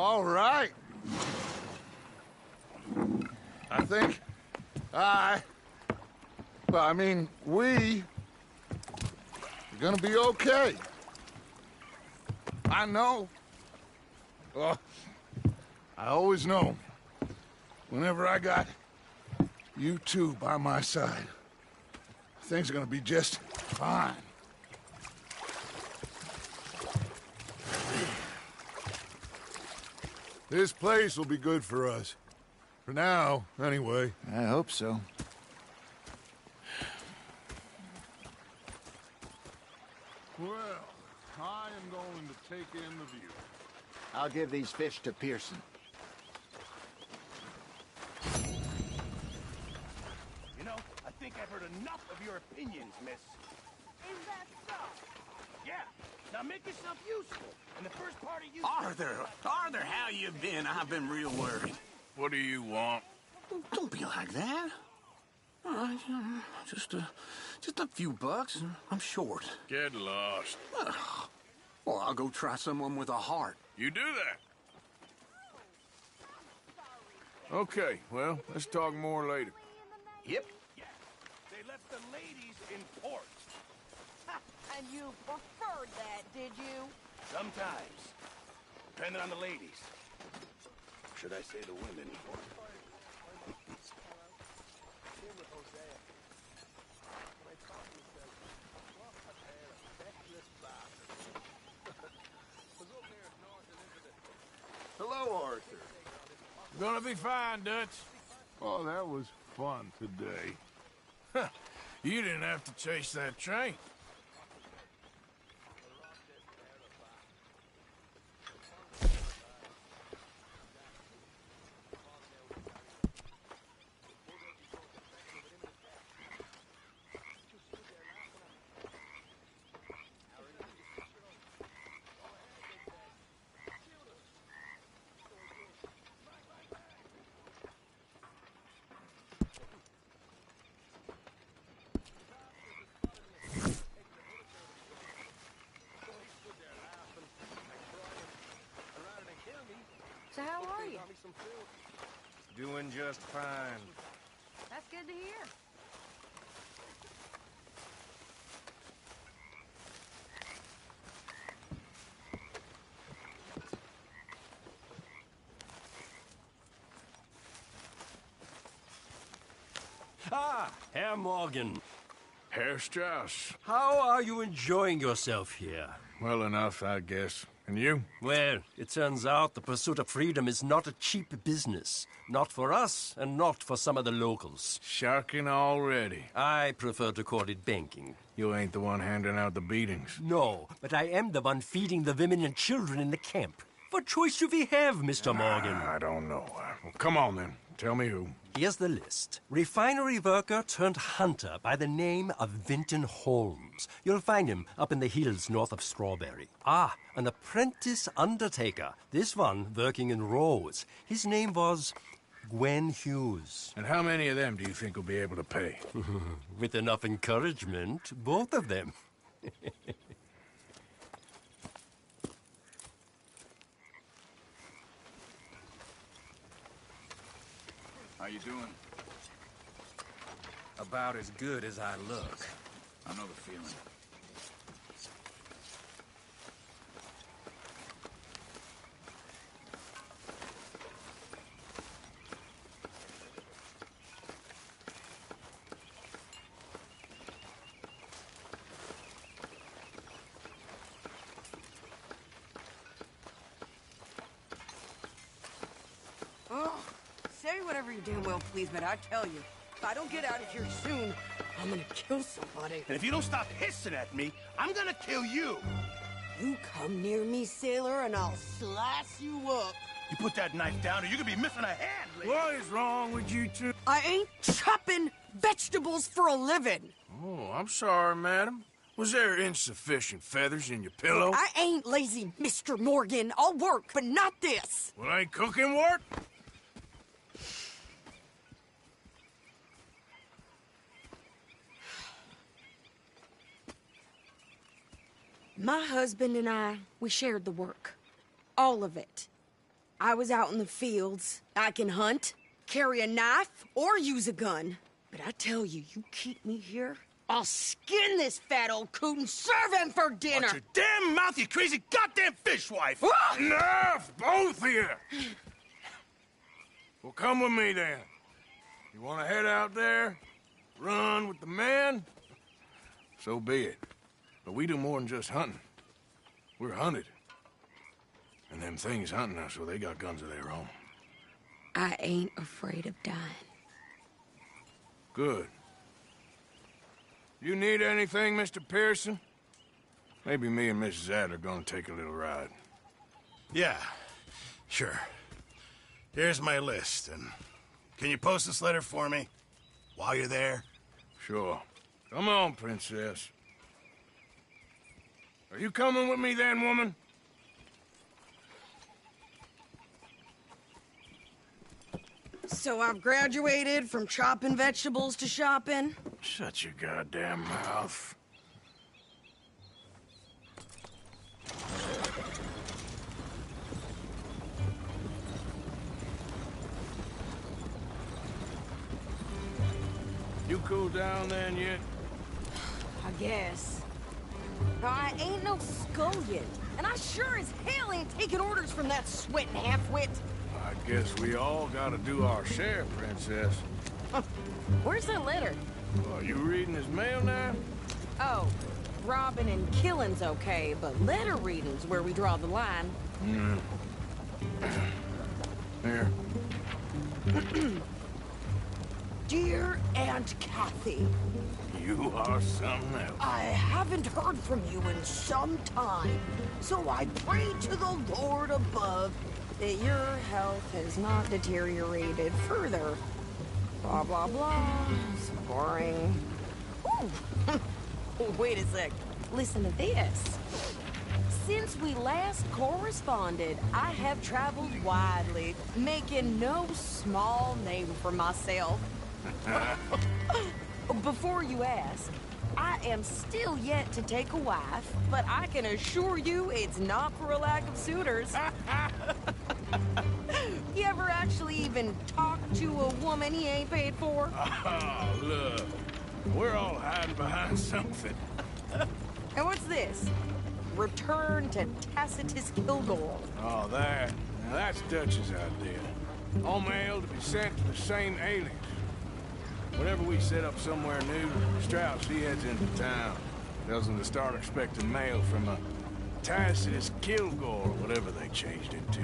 All right. I think we are gonna be okay. I know. Well, I always know. Whenever I got you two by my side, things are gonna be just fine. This place will be good for us. For now, anyway. I hope so. Well, I am going to take in the view. I'll give these fish to Pearson. You know, I think I've heard enough of your opinions, miss. Is that so? Yeah. Now make yourself useful. And the first part of you... Arthur, how you been? I've been real worried. What do you want? Don't be like that. All right, just a few bucks, and I'm short. Get lost. Well, I'll go try someone with a heart. You do that. Okay, well, let's talk more later. Yep. They left the ladies in port. And you preferred that, did you? Sometimes. Depending on the ladies. Should I say the women? Hello, Arthur. Gonna be fine, Dutch. Oh, that was fun today. You didn't have to chase that train. So how are you? Doing just fine. That's good to hear. Ah, Herr Morgan. Herr Strauss. How are you enjoying yourself here? Well enough, I guess. And you? Well, it turns out the pursuit of freedom is not a cheap business. Not for us, and not for some of the locals. Sharking already. I prefer to call it banking. You ain't the one handing out the beatings. No, but I am the one feeding the women and children in the camp. What choice do we have, Mr. Morgan? I don't know. Well, come on, then. Tell me who. Here's the list. Refinery worker turned hunter by the name of Vinton Holmes. You'll find him up in the hills north of Strawberry. Ah, an apprentice undertaker. This one working in rows. His name was Gwen Hughes. And how many of them do you think will be able to pay? With enough encouragement, both of them. How you doing? About as good as I look. I know the feeling. Oh, say whatever you damn well please, but I tell you, if I don't get out of here soon, I'm gonna kill somebody. And if you don't stop hissing at me, I'm gonna kill you. You come near me, sailor, and I'll slice you up. You put that knife down or you're gonna be missing a hand, lady. What is wrong with you two? I ain't chopping vegetables for a living. Oh, I'm sorry, madam. Was there insufficient feathers in your pillow? I ain't lazy, Mr. Morgan. I'll work, but not this. Well, ain't cooking work? My husband and I, we shared the work. All of it. I was out in the fields. I can hunt, carry a knife, or use a gun. But I tell you, you keep me here, I'll skin this fat old coot and serve him for dinner. Watch your damn mouth, you crazy goddamn fishwife! Enough, both of you! Well, come with me, then. You want to head out there, run with the men? So be it. But we do more than just hunting. We're hunted. And them things hunting us, so they got guns of their own. I ain't afraid of dying. Good. You need anything, Mr. Pearson? Maybe me and Mrs. Adler gonna take a little ride. Yeah, sure. Here's my list, and can you post this letter for me while you're there? Sure. Come on, Princess. Are you coming with me then, woman? So I've graduated from chopping vegetables to shopping? Shut your goddamn mouth. You cooled down then yet? I guess. I ain't no scullion, and I sure as hell ain't taking orders from that sweating half-wit. I guess we all gotta do our share, Princess. Where's that letter? Are you reading his mail now? Oh, robbing and killing's okay, but letter reading's where we draw the line. Here. Dear Aunt Kathy. You are something else. I haven't heard from you in some time, so I pray to the Lord above that your health has not deteriorated further. Blah, blah, blah. It's boring. Ooh. Wait a sec. Listen to this. Since we last corresponded, I have traveled widely, making no small name for myself. Before you ask, I am still yet to take a wife, but I can assure you it's not for a lack of suitors. You ever actually even talk to a woman he ain't paid for? Oh, look. We're all hiding behind something. And what's this? Return to Tacitus Kilgore. Oh, that. Now, that's Dutch's idea. All mail to be sent to the same aliens. Whenever we set up somewhere new, Strauss, he heads into town. Tells them to start expecting mail from a Tacitus Kilgore, or whatever they changed it to.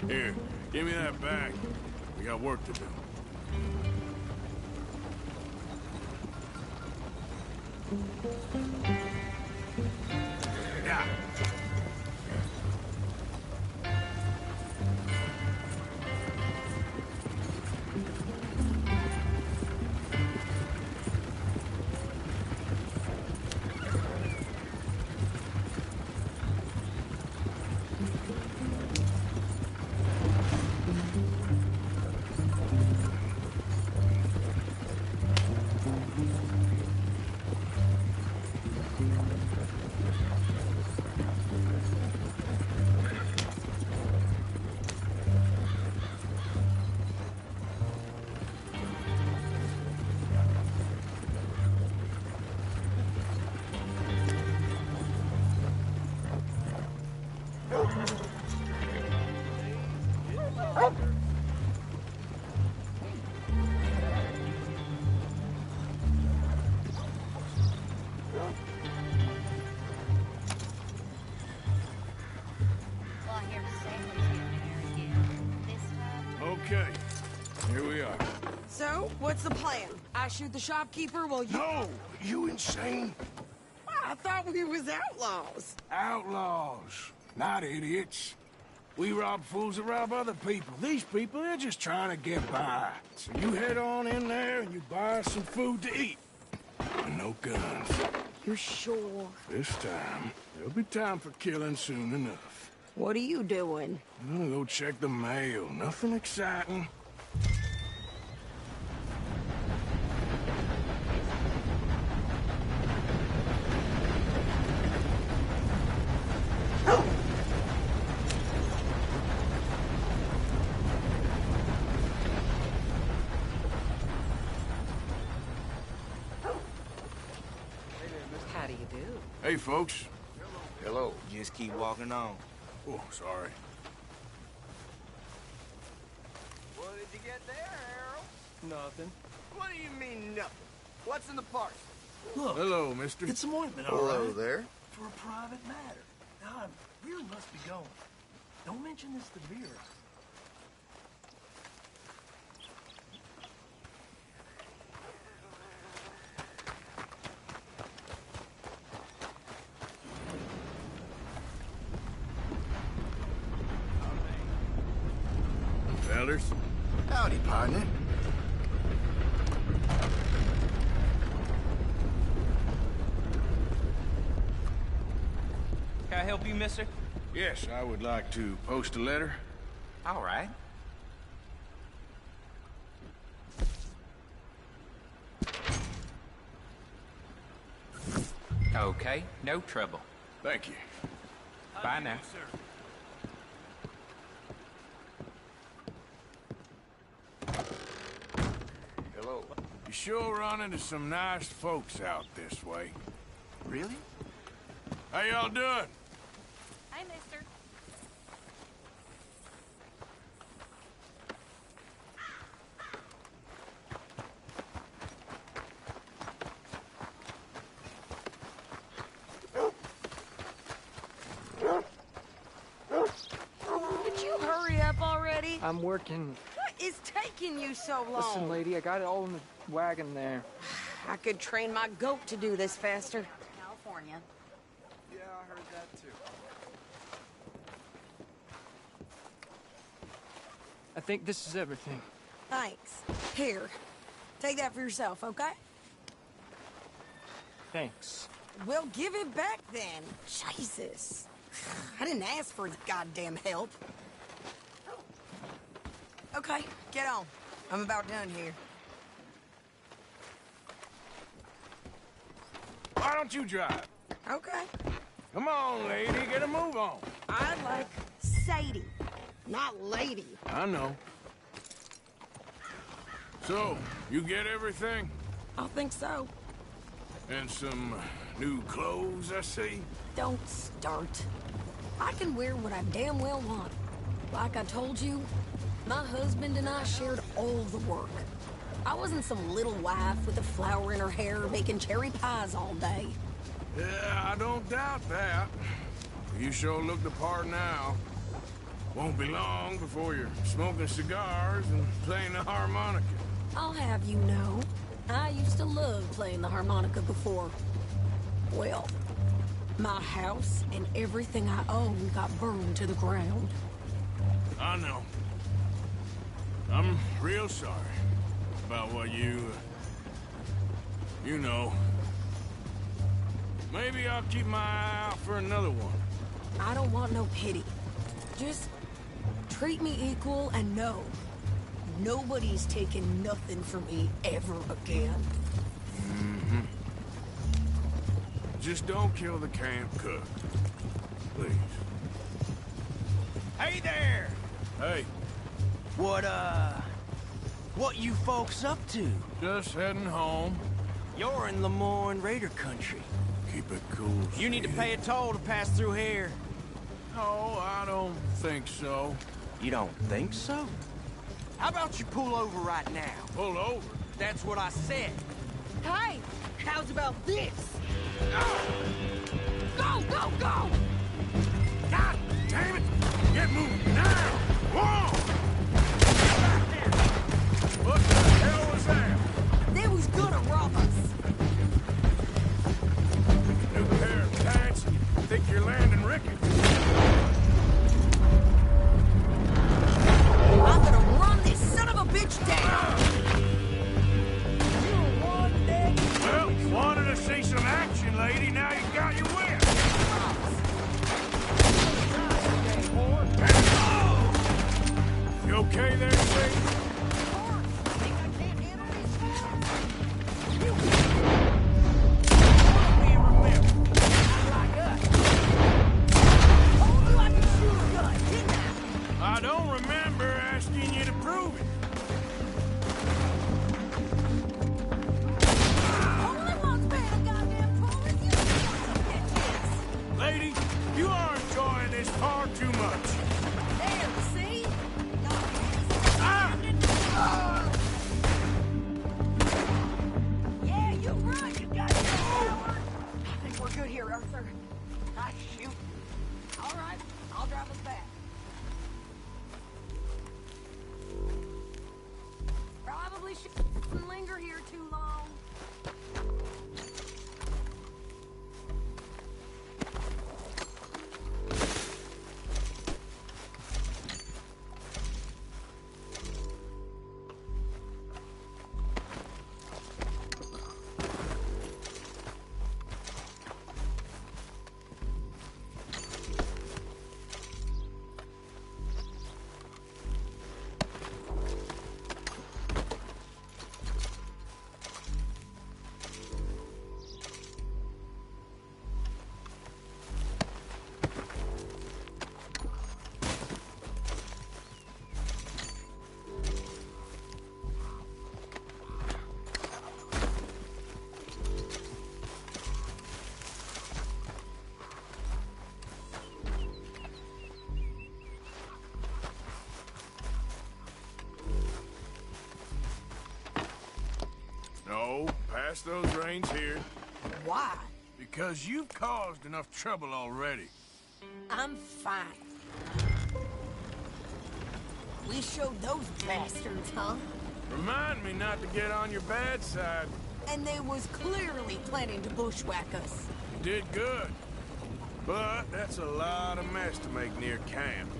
Here, give me that back. We got work to do. Yeah. Okay, here we are. So, what's the plan? I shoot the shopkeeper while you... No! You insane? I thought we was outlaws. Outlaws, not idiots. We rob fools that rob other people. These people, they're just trying to get by. So you head on in there and you buy us some food to eat. And no guns. You're sure? This time, there'll be time for killing soon enough. What are you doing? I'm gonna go check the mail. Nothing exciting. do. Hey, folks. Hello. Just keep walking on. Oh, sorry. What did you get there, Harold? Nothing. What do you mean, nothing? What's in the parcel? Look. Hello, mister. It's some ointment, all Hello right? there. For a private matter. Now, I really must be going. Don't mention this to Vera. Fellas. Howdy, partner. Can I help you, mister? Yes, I would like to post a letter. All right. Okay, no trouble. Thank you. Bye now. Hello. You sure run into some nice folks out this way. Really? How y'all doing? Hi, mister. Could you hurry up already? I'm working. What is taking you so long? Listen, lady, I got it all in the wagon there. I could train my goat to do this faster. California. Yeah, I heard that too. I think this is everything. Thanks. Here, take that for yourself, okay? Thanks. Well, give it back then. Jesus. I didn't ask for the goddamn help. Okay, get on. I'm about done here. Why don't you drive? Okay. Come on, lady, get a move on. I like Sadie, not lady. I know. So, you get everything? I think so. And some new clothes, I see? Don't start. I can wear what I damn well want. Like I told you, my husband and I shared all the work. I wasn't some little wife with a flower in her hair making cherry pies all day. Yeah, I don't doubt that. You sure look the part now. Won't be long before you're smoking cigars and playing the harmonica. I'll have you know, I used to love playing the harmonica before. Well, my house and everything I own got burned to the ground. I know. I'm real sorry about what you know. Maybe I'll keep my eye out for another one. I don't want no pity. Just treat me equal and know nobody's taking nothing from me ever again. Mm-hmm. Just don't kill the camp cook. Please. Hey there! Hey. What you folks up to? Just heading home. You're in Lemoyne Raider country. Keep it cool. You need to pay a toll to pass through here. No, I don't think so. You don't think so? How about you pull over right now? Pull over? That's what I said. Hey, how's about this? Go, go, go! God damn it! Get moving now! Whoa! What the hell was that? They was gonna rob us. New pair of pants, and you think you're landing rickets. I'm gonna run this son of a bitch down! Well, you wanted to see some action, lady. Now you got your win. You okay there, Sadie? I don't remember asking you to prove it. far too much. There, see? Yeah, you run, you got it, coward. I think we're good here, Arthur. Ah, shoot. All right, I'll drive us back. Probably shouldn't linger here too long. No, pass those reins here. Why? Because you've caused enough trouble already. I'm fine. We showed those bastards, huh? Remind me not to get on your bad side. And they was clearly planning to bushwhack us. You did good. But that's a lot of mess to make near camp.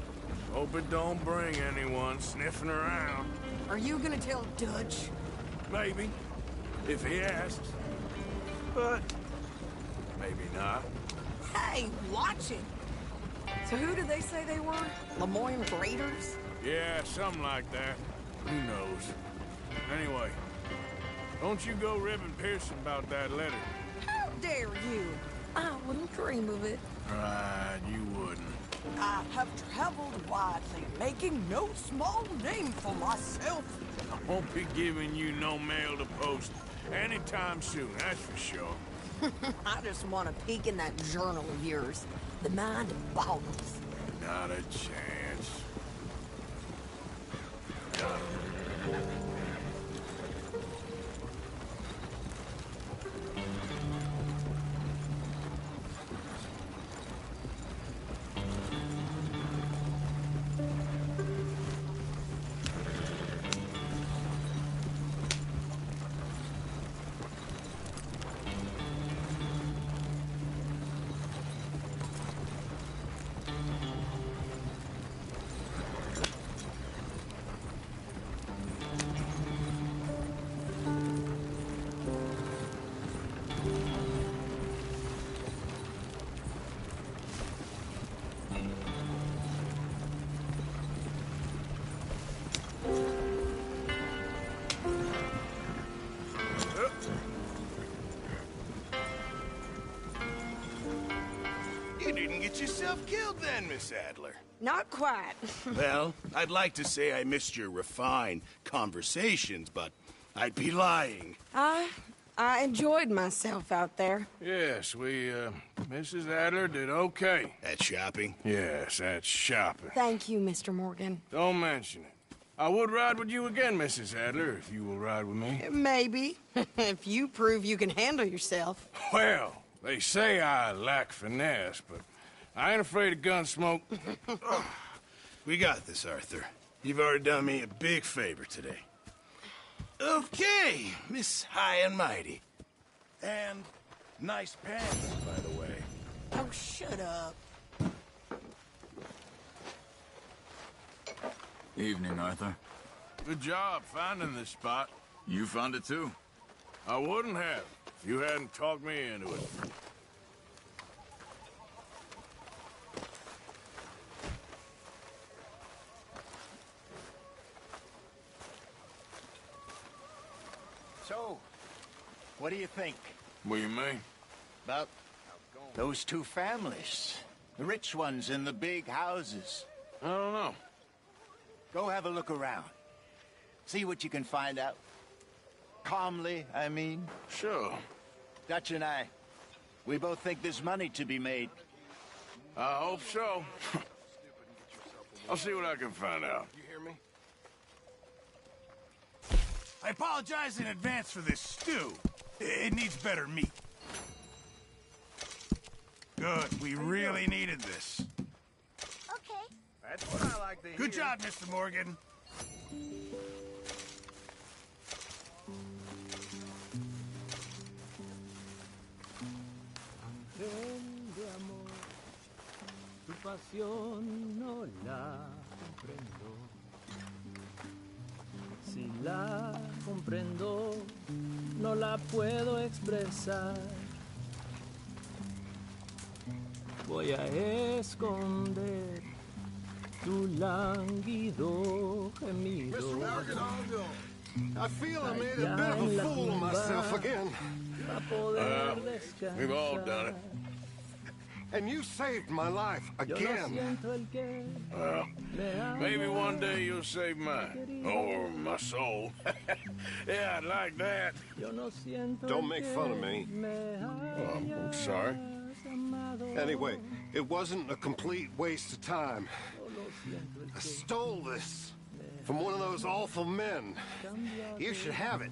Hope it don't bring anyone sniffing around. Are you gonna tell Dutch? Maybe. If he asks. But maybe not. Hey, watch it! So who did they say they were? Lemoyne Raiders? Yeah, something like that. Who knows? Anyway, don't you go ribbing Pearson about that letter. How dare you? I wouldn't dream of it. Right, you wouldn't. I have traveled widely, making no small name for myself. I won't be giving you no mail to post anytime soon, that's for sure. I just want to peek in that journal of yours. The mind boggles. Not a chance. You didn't get yourself killed then, Miss Adler. Not quite. Well, I'd like to say I missed your refined conversations, but I'd be lying. I enjoyed myself out there. Yes, Mrs. Adler did okay. At shopping? Yes, at shopping. Thank you, Mr. Morgan. Don't mention it. I would ride with you again, Mrs. Adler, if you will ride with me. Maybe. If you prove you can handle yourself. Well, they say I lack finesse, but I ain't afraid of gun smoke. We got this, Arthur. You've already done me a big favor today. Okay, Miss High and Mighty. And nice pants, by the way. Oh, shut up. Evening, Arthur. Good job finding this spot. You found it too. I wouldn't have if you hadn't talked me into it. So, what do you think? What do you mean? About those two families. The rich ones in the big houses. I don't know. Go have a look around. See what you can find out. Calmly, I mean. Sure. Dutch and I, we both think there's money to be made. I hope so. I'll see what I can find out. You hear me? I apologize in advance for this stew. It needs better meat. Good. We really needed this. Okay. That's what I like to hear. Good job, Mr. Morgan. De amor, tu pasión no la comprendo. Si la comprendo, no la puedo expresar. Voy a esconder tu lánguido gemido. Mr. Morgan, I feel I made a bit of a fool of myself again. We've all done it. And you saved my life again. Well, maybe one day you'll save mine. Or my soul. Yeah, I'd like that. Don't make fun of me. Oh, I'm sorry. Anyway, it wasn't a complete waste of time. I stole this from one of those awful men. You should have it.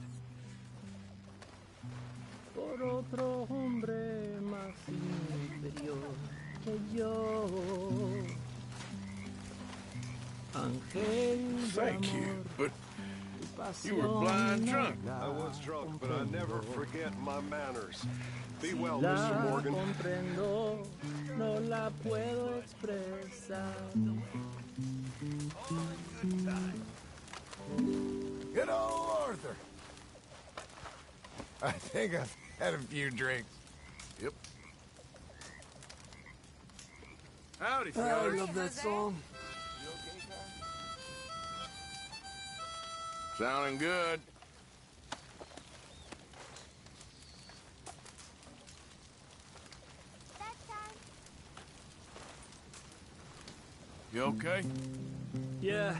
Por otro hombre más inferior que yo. Ángel Thank you, but you were blind drunk. I was drunk, but I never forget my manners. Be well, Mr. Morgan. Comprendo, no la puedo expresar. Good old Arthur. I think I've had a few drinks. Yep. Howdy, I fellas. love that song. Sounding good. You okay? Yeah.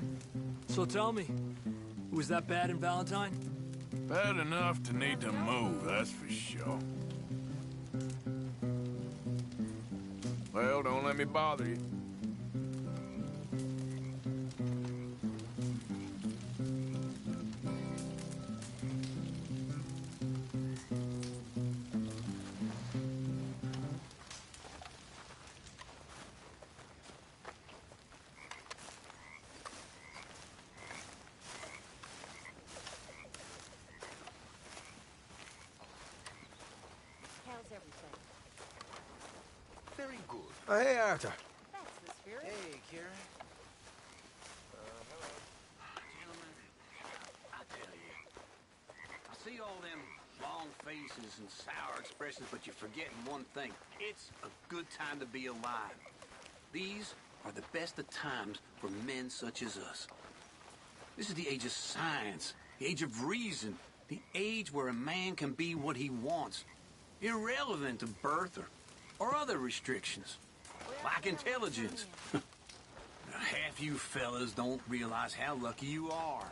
So tell me, was that bad in Valentine? Bad enough to need to move, that's for sure. Well, don't let me bother you. How's everything? Very good. Oh, hey, Arthur. That's the spirit. Hey, Karen. Gentlemen, I tell you, I see all them long faces and sour expressions, but you're forgetting one thing. It's a good time to be alive. These are the best of times for men such as us. This is the age of science, the age of reason, the age where a man can be what he wants, irrelevant to birth or other restrictions, like intelligence. Half you fellas don't realize how lucky you are.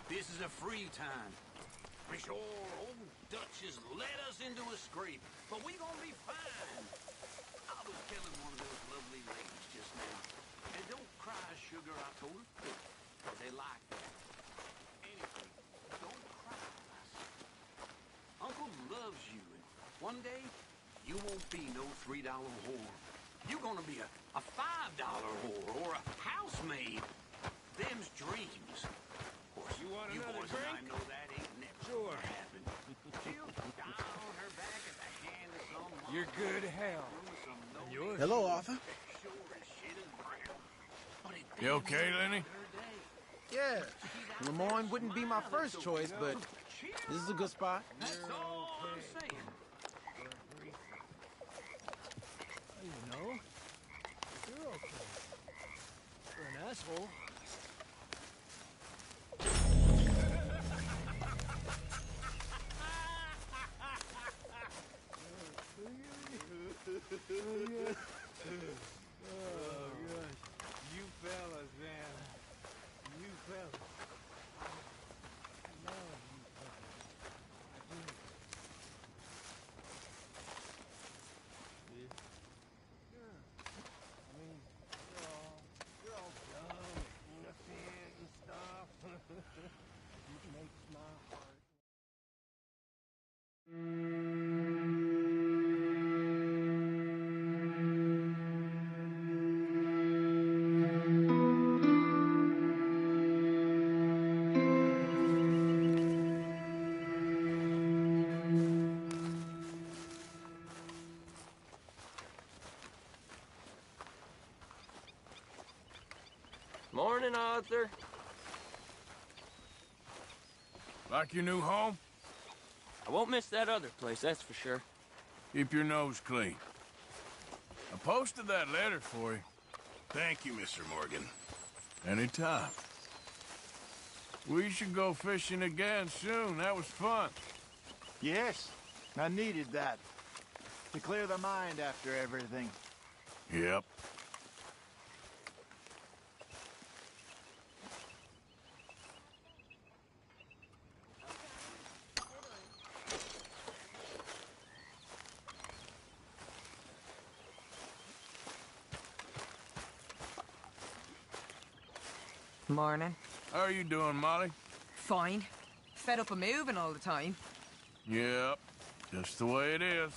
This is a free time. For sure, old Dutch has led us into a scrape, but we gonna be fine. I was telling one of those lovely ladies just now, and don't cry, sugar, I told her, because they like that. Anyway, don't cry, I said. Uncle loves you, and one day, you won't be no $3 whore. You're gonna be a $5 whore or a housemaid. Them's dreams. Of course, you boys and I know that ain't never gonna happen. She'll die on her back at the hand of some You're good hell. Yours. Hello, Arthur. You okay, Lenny? Yeah. Lemoyne wouldn't be my first choice, but this is a good spot. That's all I'm saying. You know, you're okay. For an asshole. Oh, gosh. You fellas, man. You fellas. I love you fellas. I do. Morning, Arthur. Like your new home? I won't miss that other place, that's for sure. Keep your nose clean. I posted that letter for you. Thank you, Mr. Morgan. Anytime. We should go fishing again soon. That was fun. Yes, I needed that. To clear the mind after everything. Yep. Morning. How are you doing, Molly? Fine. Fed up of moving all the time. Yep. Just the way it is.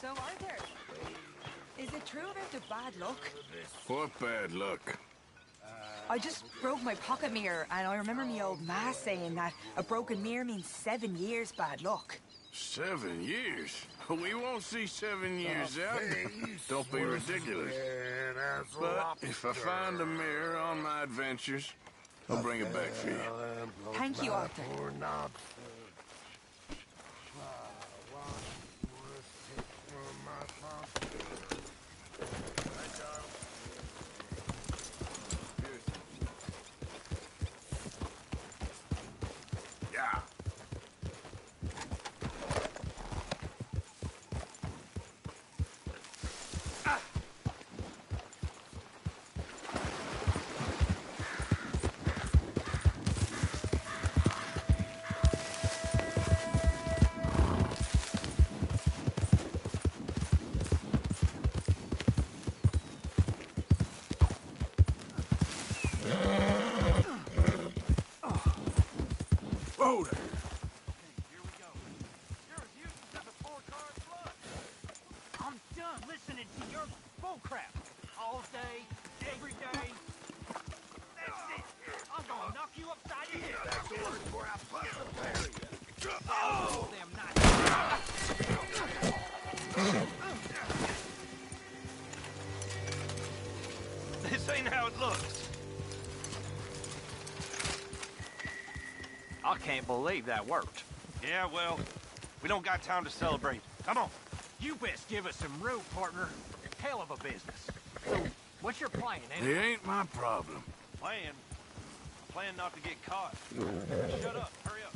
So, Arthur, is it true about the bad luck? What bad luck? I just broke my pocket mirror, and I remember me old ma saying that a broken mirror means 7 years bad luck. 7 years? We won't see 7 years out. Don't be ridiculous. But if I find a mirror on my adventures, I'll bring it back for you. Thank you, Arthur. Yeah. Whoa there. I'm done listening to your bullcrap. All day, every day. That's it. I'm gonna knock you upside your head. That's the word for I fucking bury you. Oh, them nice. This ain't how it looks. I can't believe that worked. Yeah, well, we don't got time to celebrate. Come on. You best give us some room, partner. Hell of a business. So, what's your plan, It ain't my problem. Plan not to get caught. Shut up. Hurry up.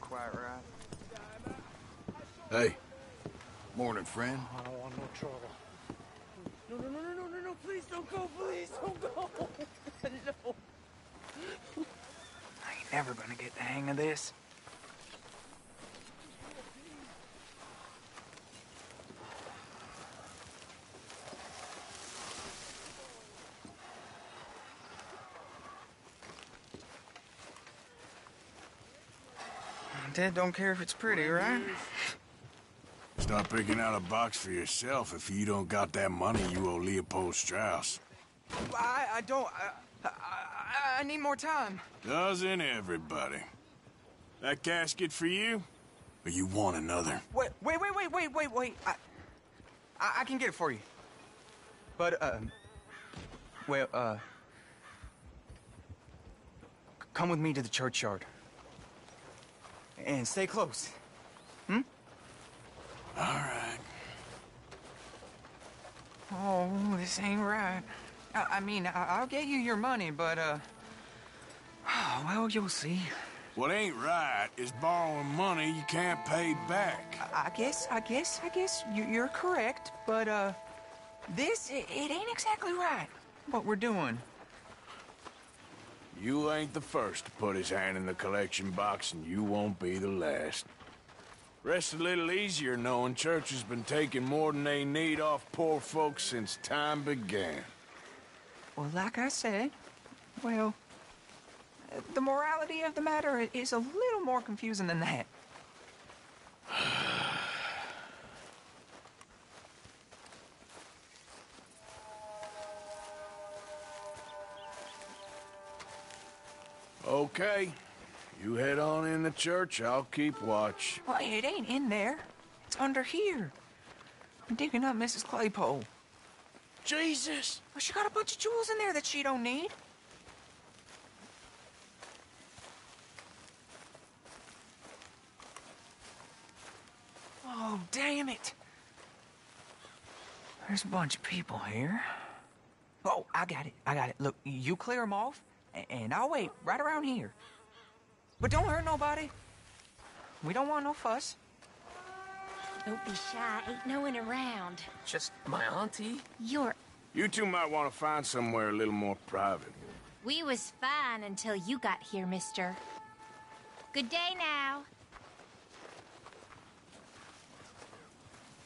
Quite right. Hey. Morning, friend. I don't want no trouble. No, please don't go, please don't go. No. I ain't never gonna get the hang of this. Dad don't care if it's pretty, right? Start picking out a box for yourself if you don't got that money you owe Leopold Strauss. I don't... I need more time. Doesn't everybody? That casket for you? Or you want another? Wait. I can get it for you. But, come with me to the churchyard. And stay close. Hmm? All right. Oh, this ain't right. I mean, I'll get you your money, but, well, you'll see. What ain't right is borrowing money you can't pay back. I guess you're correct, but, it ain't exactly right, what we're doing. You ain't the first to put his hand in the collection box, and you won't be the last. Rests a little easier knowing church has been taking more than they need off poor folks since time began. Well, like I said, well, the morality of the matter is a little more confusing than that. Okay. You head on in the church, I'll keep watch. Well, it ain't in there. It's under here. I'm digging up Mrs. Claypole. Jesus! Well, she got a bunch of jewels in there that she don't need. Oh, damn it. There's a bunch of people here. Oh, I got it. Look, you clear them off, and I'll wait right around here. But don't hurt nobody. We don't want no fuss. Don't be shy. Ain't no one around. Just my auntie. You two might want to find somewhere a little more private. We was fine until you got here, mister. Good day now.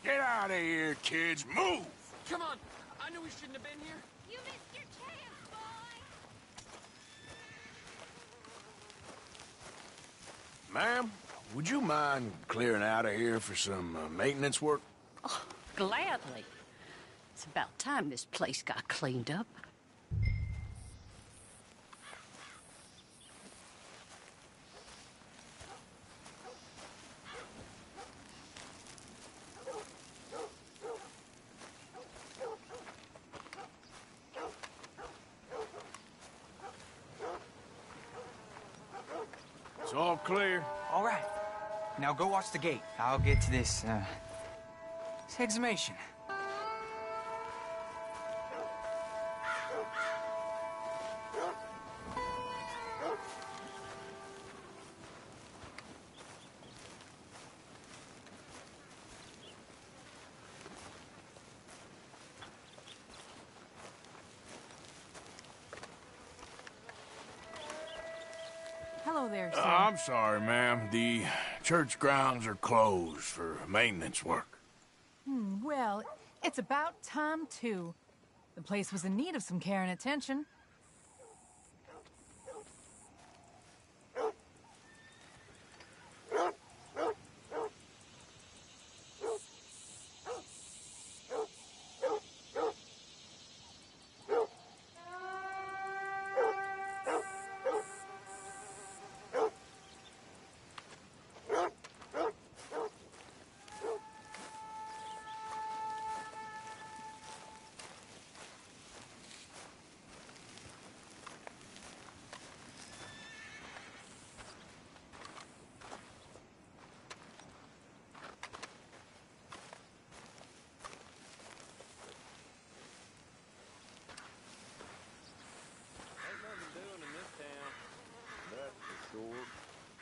Get out of here, kids. Move! Come on. I knew we shouldn't have been here. You missed your chance, boy. Ma'am, would you mind clearing out of here for some maintenance work? Oh, gladly. It's about time this place got cleaned up. It's all clear. All right. Now go watch the gate. I'll get to this exhumation. Hello there, sir. I'm sorry, ma'am. The church grounds are closed for maintenance work. Well, it's about time, too. The place was in need of some care and attention.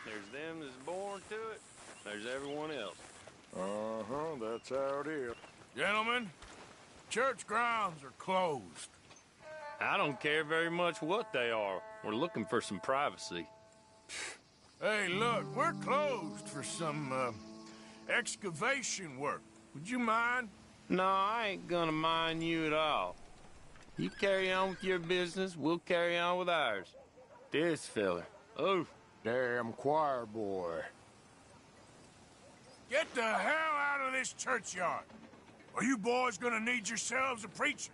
There's them that's born to it. There's everyone else. Uh-huh, that's how it is. Gentlemen, church grounds are closed. I don't care very much what they are. We're looking for some privacy. Hey, look, we're closed for some, excavation work. Would you mind? No, I ain't gonna mind you at all. You carry on with your business, we'll carry on with ours. This fella. Oh, damn choir boy. Get the hell out of this churchyard. Are you boys gonna need yourselves a preacher?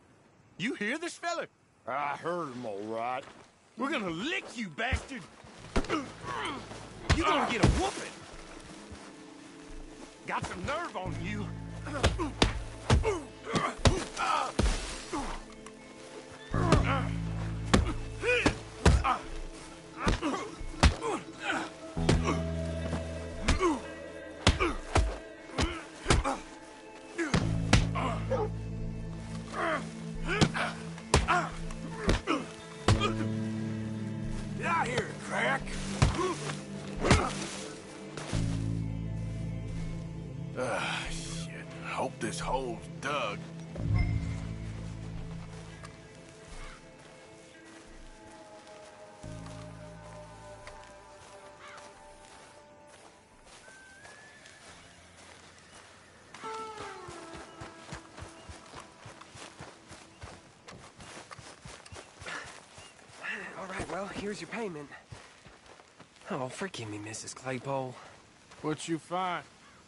You hear this fella? I heard him all right. We're gonna lick you, bastard! You're gonna get a whooping! Got some nerve on you. Get out here, crack! Shit. Hope this hole's dug. All right, well, here's your payment. Oh, forgive me, Mrs. Claypole. What'd you find?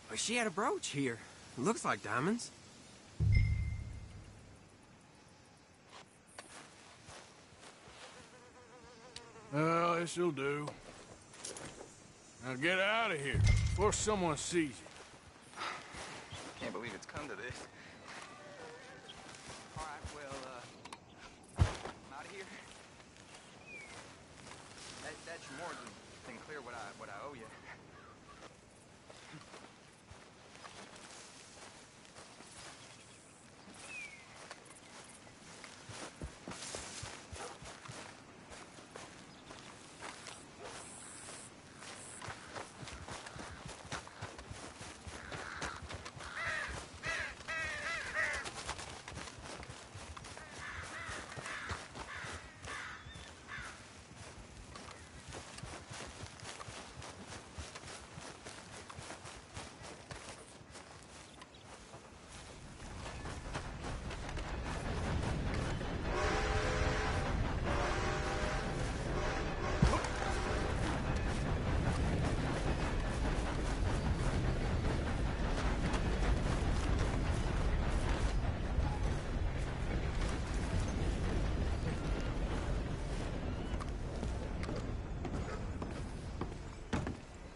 Well, she had a brooch here. Looks like diamonds. Well, this'll do. Now get out of here before someone sees you. Can't believe it's come to this. All right, well, I'm out of here. That should more than clear what I owe you.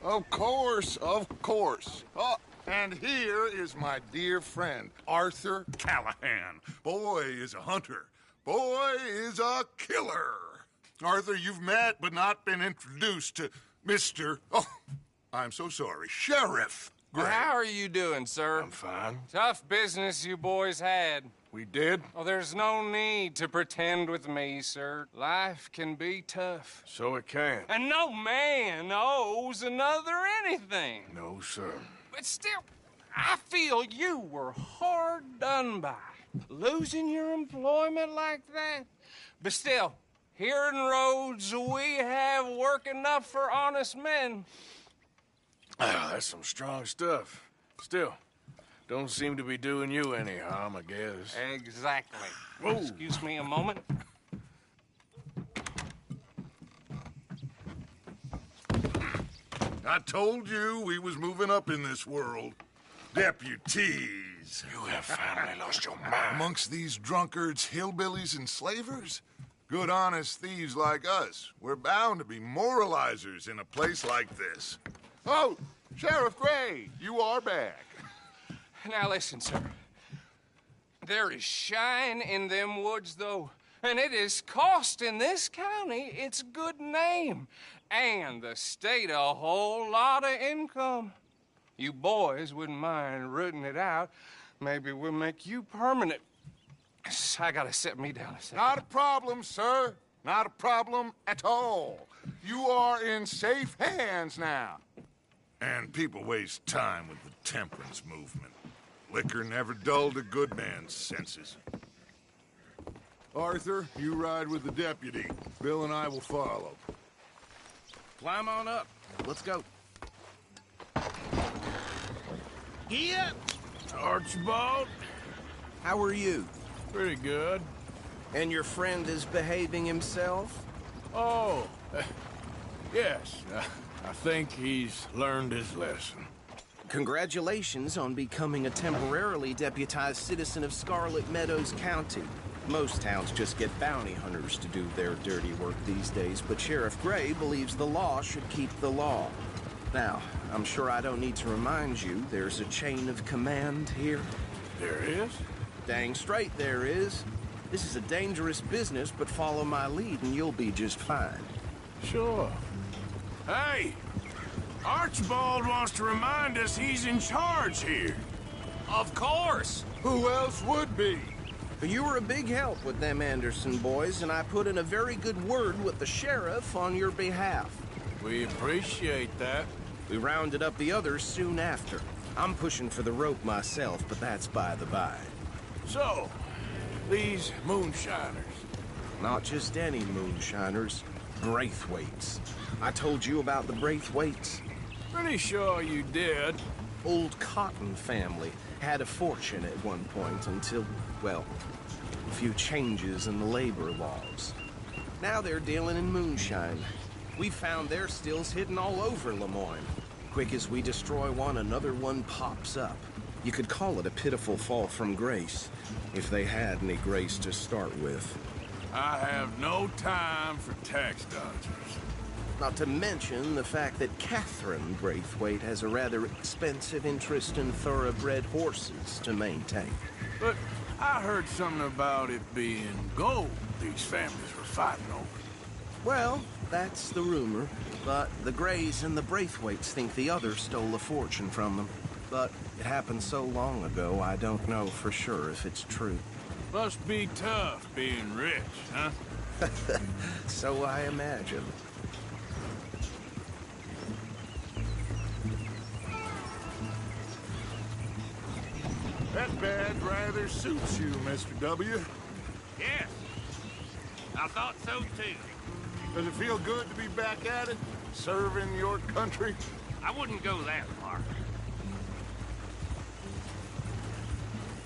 Of course, of course. Oh, and here is my dear friend, Arthur Callahan. Boy is a hunter. Boy is a killer. Arthur, you've met but not been introduced to Mr. Oh, I'm so sorry, Sheriff Gray. Well, how are you doing, sir? I'm fine. Tough business you boys had. We did? Oh, there's no need to pretend with me, sir. Life can be tough. So it can. And no man owes another anything. No, sir. But still, I feel you were hard done by. Losing your employment like that. But still, here in Rhodes, we have work enough for honest men. Ah, that's some strong stuff. Still, don't seem to be doing you any harm, I guess. Exactly. Whoa. Excuse me a moment. I told you we was moving up in this world. Deputies. You have finally lost your mind. Amongst these drunkards, hillbillies, and slavers? Good honest thieves like us. We're bound to be moralizers in a place like this. Oh, Sheriff Gray, you are back. Now listen, sir. There is shine in them woods, though, and it is costing this county its good name and the state a whole lot of income. You boys wouldn't mind rooting it out. Maybe we'll make you permanent. I gotta sit me down a second. Not a problem, sir. Not a problem at all. You are in safe hands now. And people waste time with the temperance movement. Liquor never dulled a good man's senses. Arthur, you ride with the deputy. Bill and I will follow. Climb on up. Let's go. Yeah. Archibald. How are you? Pretty good. And your friend is behaving himself? Oh, yes. I think he's learned his lesson. Congratulations on becoming a temporarily deputized citizen of Scarlet Meadows County. Most towns just get bounty hunters to do their dirty work these days, but Sheriff Gray believes the law should keep the law. Now, I'm sure I don't need to remind you there's a chain of command here. There is? Dang straight there is. This is a dangerous business, but follow my lead and you'll be just fine. Sure. Hey! Archibald wants to remind us he's in charge here. Of course! Who else would be? You were a big help with them Anderson boys, and I put in a very good word with the sheriff on your behalf. We appreciate that. We rounded up the others soon after. I'm pushing for the rope myself, but that's by the by. So, these moonshiners. Not just any moonshiners. Braithwaites. I told you about the Braithwaites? Pretty sure you did. Old Cotton family had a fortune at one point until, well, a few changes in the labor laws. Now they're dealing in moonshine. We found their stills hidden all over Lemoyne. Quick as we destroy one, another one pops up. You could call it a pitiful fall from grace, if they had any grace to start with. I have no time for tax dodgers. Not to mention the fact that Catherine Braithwaite has a rather expensive interest in thoroughbred horses to maintain. But I heard something about it being gold these families were fighting over. Well, that's the rumor, but the Greys and the Braithwaites think the others stole a fortune from them. But it happened so long ago, I don't know for sure if it's true. Must be tough being rich, huh? So I imagine. That badge rather suits you, Mr. W. Yes. I thought so, too. Does it feel good to be back at it? Serving your country? I wouldn't go that far.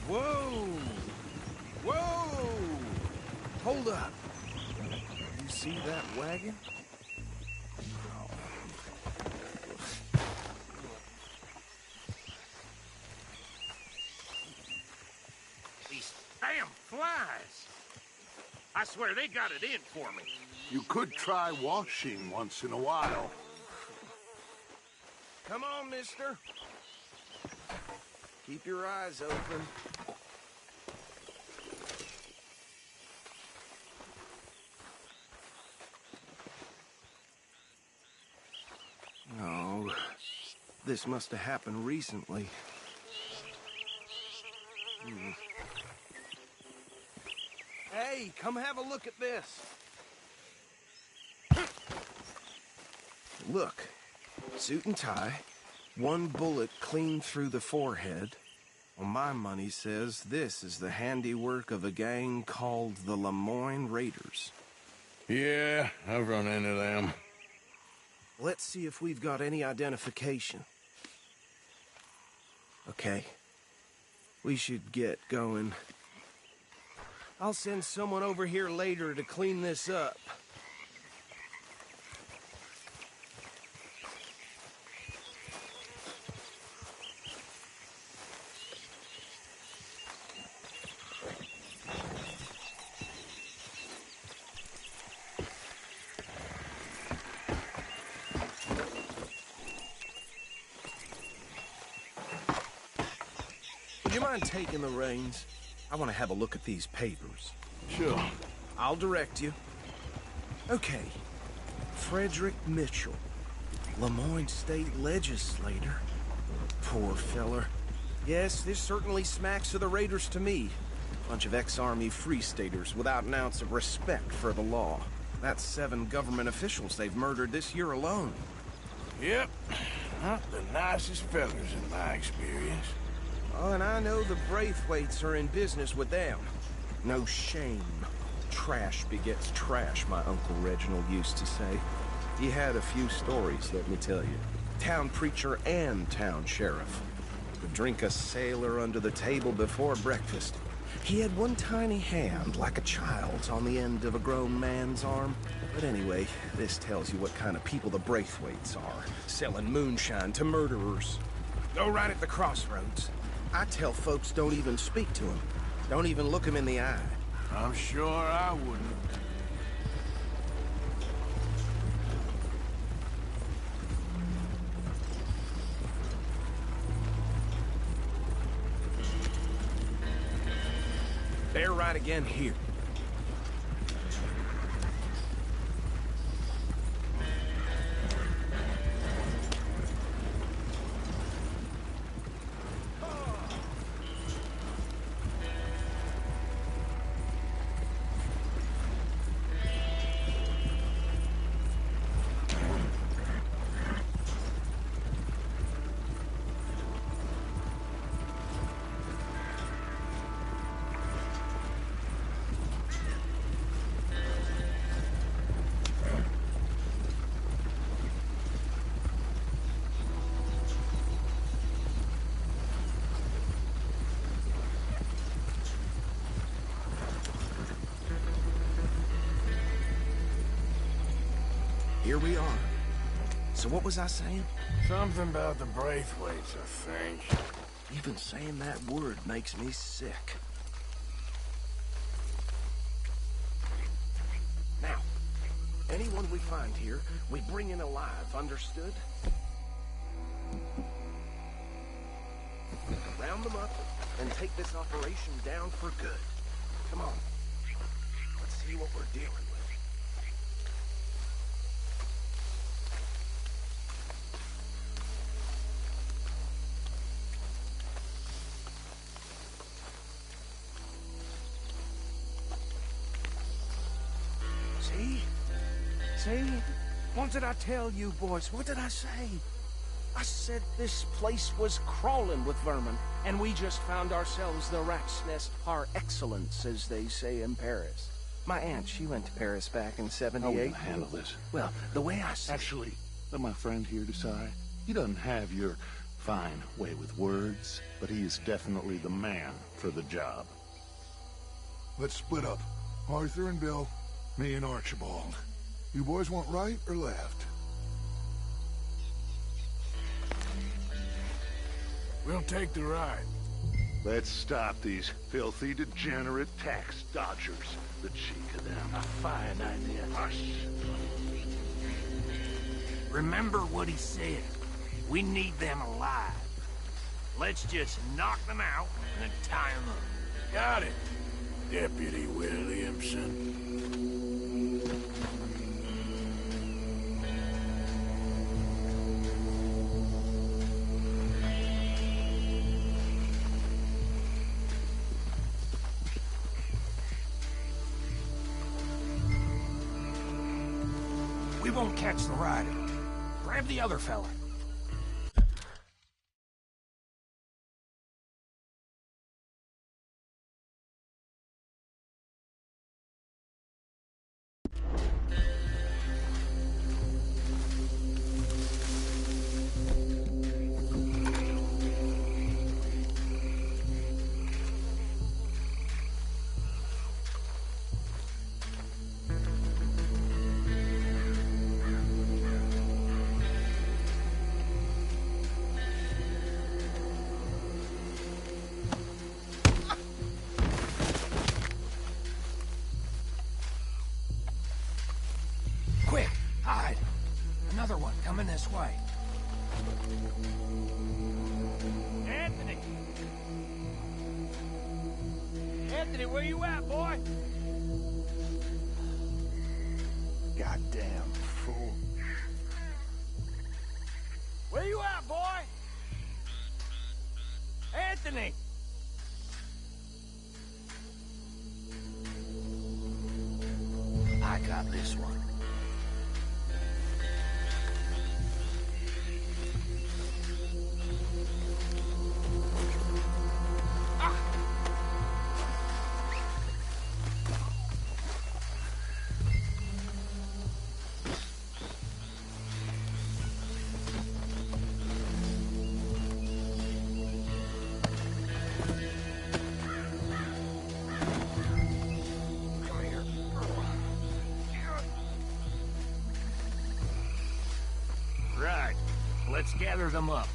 Whoa! Whoa! Hold up. You see that wagon? These damn flies. I swear they got it in for me. You could try washing once in a while. Come on, mister. Keep your eyes open. Oh, this must have happened recently. Hey, come have a look at this. Look, suit and tie, one bullet clean through the forehead. Well, my money says this is the handiwork of a gang called the Lemoyne Raiders. Yeah, I've run into them. Let's see if we've got any identification. Okay. We should get going. I'll send someone over here later to clean this up. Would you mind taking the reins? I want to have a look at these papers. Sure. I'll direct you. Okay. Frederick Mitchell, Lemoyne State Legislator. Poor feller. Yes, this certainly smacks of the Raiders to me. Bunch of ex-Army Free Staters without an ounce of respect for the law. That's 7 government officials they've murdered this year alone. Yep. Not the nicest fellas in my experience. Oh, and I know the Braithwaites are in business with them. No shame. Trash begets trash, my Uncle Reginald used to say. He had a few stories, let me tell you. Town preacher and town sheriff. Would drink a sailor under the table before breakfast. He had one tiny hand, like a child's, on the end of a grown man's arm. But anyway, this tells you what kind of people the Braithwaites are. Selling moonshine to murderers. Go right at the crossroads. I tell folks don't even speak to him. Don't even look him in the eye. I'm sure I wouldn't. They're right again here. here we are. So what was I saying? Something about the Braithwaites, I think. Even saying that word makes me sick. Now, anyone we find here, we bring in alive, understood? Round them up and take this operation down for good. Come on. Let's see what we're dealing with. See? What did I tell you, boys? What did I say? I said this place was crawling with vermin, and we just found ourselves the rat's nest par excellence, as they say in Paris. My aunt, she went to Paris back in '78. How are we gonna handle this? Well, the way I see Actually, let my friend here decide. He doesn't have your fine way with words, but he is definitely the man for the job. Let's split up. Arthur and Bill, me and Archibald. You boys want right or left? We'll take the ride. Let's stop these filthy, degenerate tax dodgers. The cheek of them. A fine idea. Hush. Remember what he said. We need them alive. Let's just knock them out and tie them up. Got it, Deputy Williamson. We won't catch the rider. Grab the other fella. Quick, hide. Another one coming this way. Anthony! Anthony, where you at, boy? Goddamn fool. Where you at, boy? Anthony! I got this one. Right. Let's gather them up.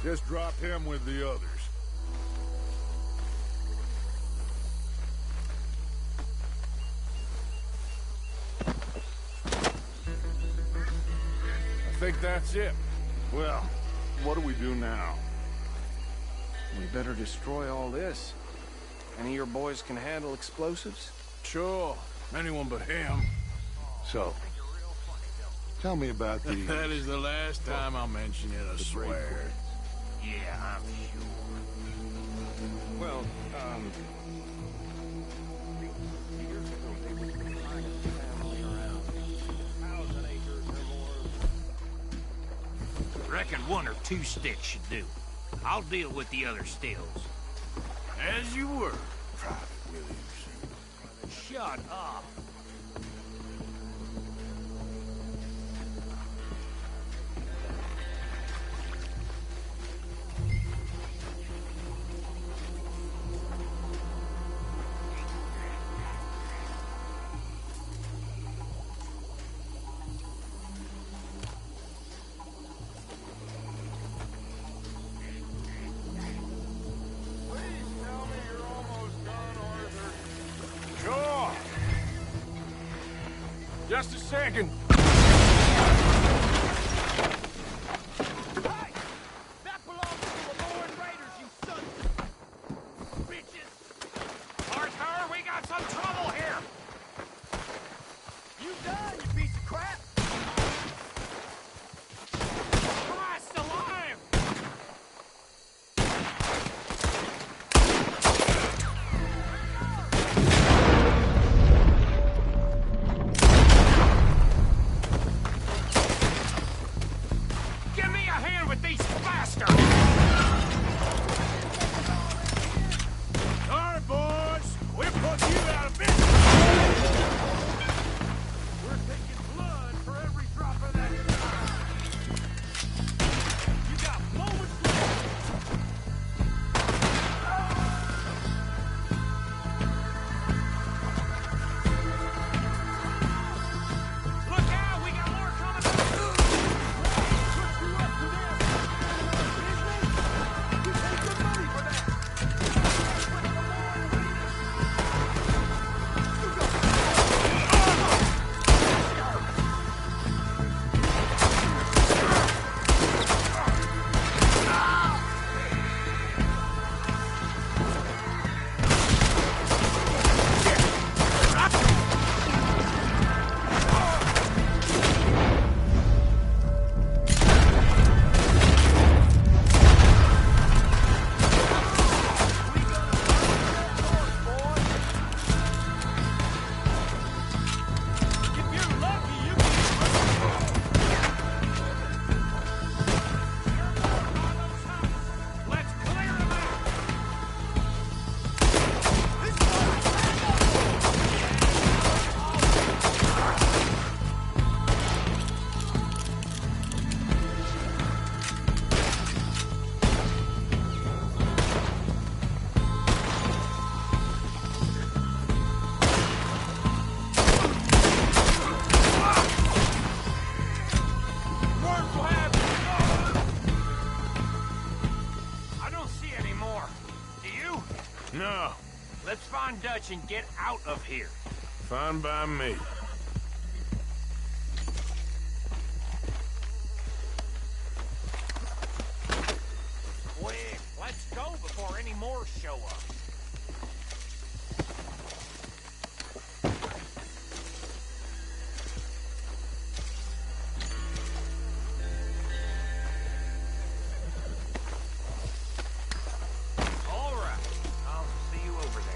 Just drop him with the others. I think that's it. Well, what do we do now? We better destroy all this. Any of your boys can handle explosives? Sure. Anyone but him. So, tell me about these. That is the last time I'll mention it, I swear. Yeah, I'm sure. Well, Reckon 1 or 2 sticks should do. I'll deal with the other stills. As you were, Private Williams. Shut up. Sure. Just a second. That belongs to the Lord Raiders, you sons of bitches! Arthur, we got some trouble here! You done, you piece of crap? Christ alive! Give me a hand with these bastards! All right, boys. We'll put you out of business. We're taking blood for every drop of that blood. You got moments left. Look out, we got more coming up. Put you up to them. You pay good money for that. If you're lucky, you Let's clear them out! Worms will have I don't see any more. Do you? No. Let's find Dutch and get out of here. Fine by me. Quick, let's go before any more show up. All right, I'll see you over there.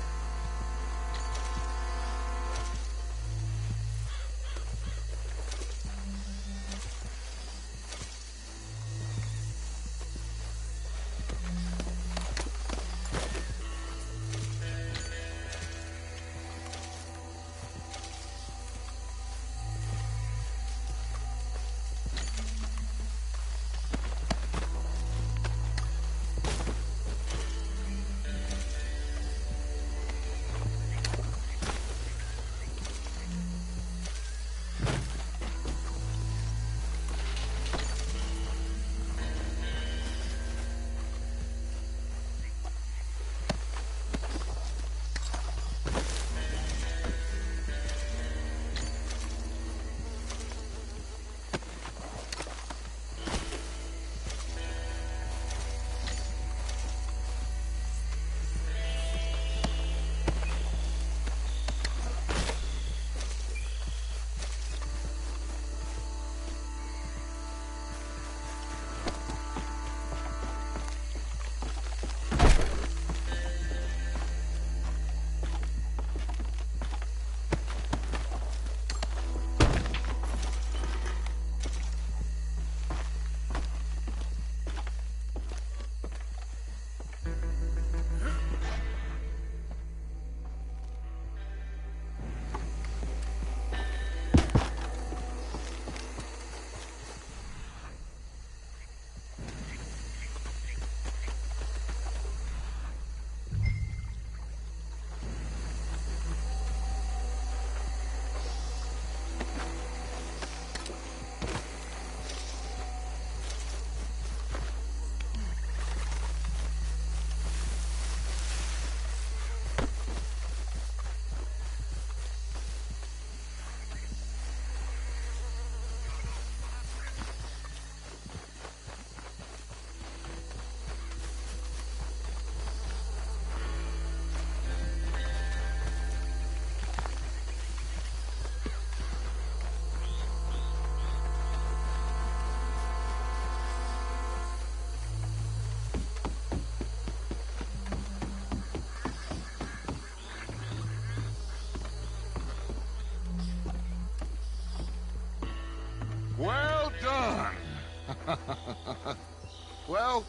Well,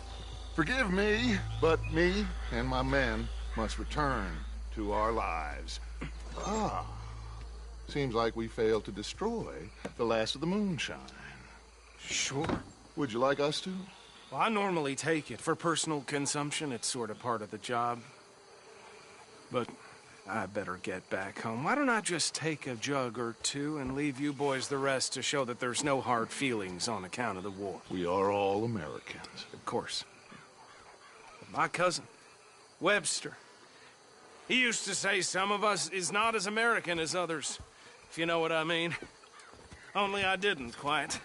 forgive me, but me and my men must return to our lives. Ah, seems like we failed to destroy the last of the moonshine. Sure. Would you like us to? Well, I normally take it. For personal consumption, it's sort of part of the job. But I better get back home. Why don't I just take a jug or two and leave you boys the rest to show that there's no hard feelings on account of the war? We are all Americans. Of course. But my cousin, Webster, he used to say some of us is not as American as others, if you know what I mean. Only I didn't quite.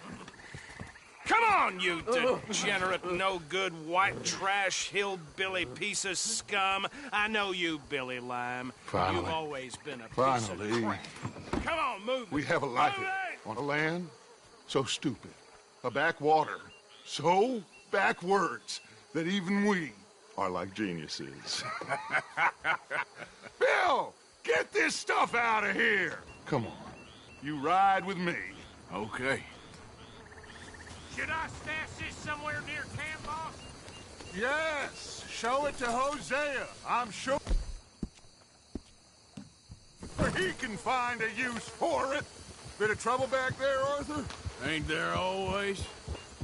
Come on, you degenerate, no-good, white trash, hillbilly piece of scum. I know you, Billy Lime. Finally. You've always been a piece Finally. of crap. Come on, move We it. have a life Move on a land so stupid, a backwater so backwards that even we are like geniuses. Bill, get this stuff out of here. Come on, you ride with me. Okay. Should I stash this somewhere near town, boss? Yes, show it to Hosea. I'm sure he can find a use for it. Bit of trouble back there, Arthur? Ain't there always?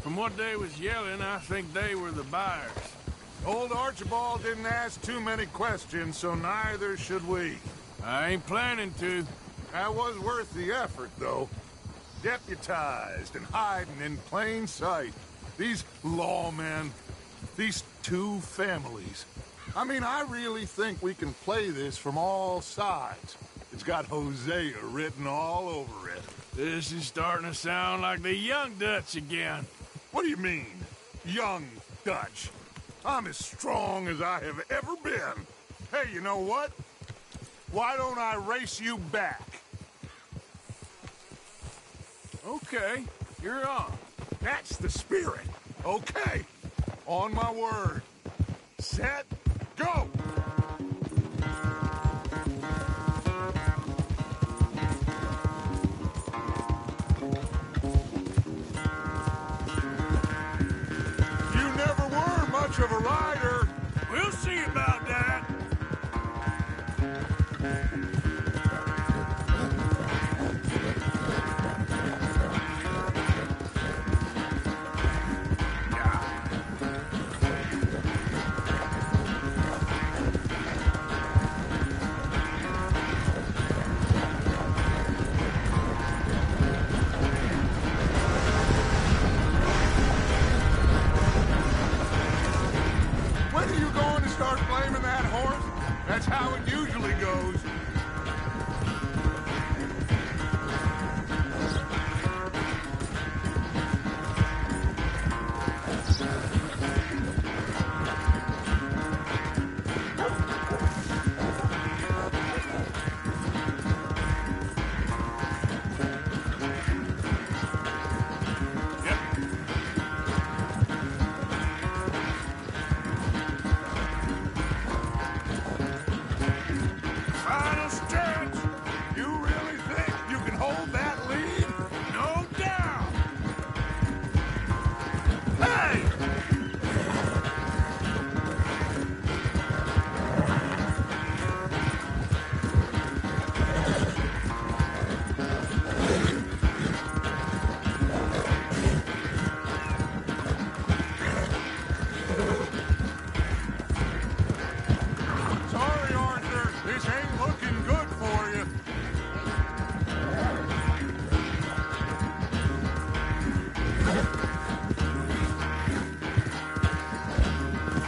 From what they was yelling, I think they were the buyers. Old Archibald didn't ask too many questions, so neither should we. I ain't planning to. That was worth the effort, though. Deputized and hiding in plain sight. These lawmen, these two families. I mean, I really think we can play this from all sides. It's got Hosea written all over it. This is starting to sound like the Young Dutch again. What do you mean, Young Dutch? I'm as strong as I have ever been. Hey, you know what? Why don't I race you back? Okay, you're on. That's the spirit. Okay, on my word. Set, go! You never were much of a rider. We'll see about that. When are you going to start blaming that horse? That's how it usually goes. Final stretch! You really think you can hold that lead? No doubt! Hey! Sorry, Arthur. This ain't looking good for you.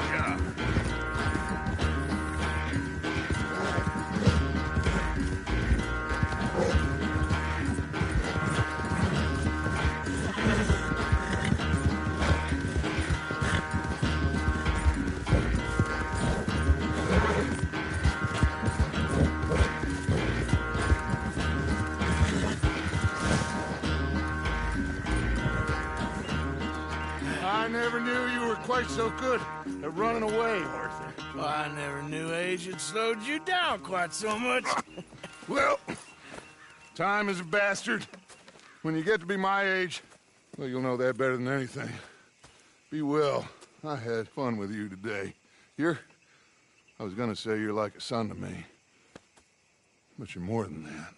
Yeah. I never knew you were quite so good at running away, Arthur. Well, I never knew age had slowed you down quite so much. Well, time is a bastard. When you get to be my age, well, you'll know that better than anything. Be well. I had fun with you today. I was gonna say you're like a son to me. But you're more than that.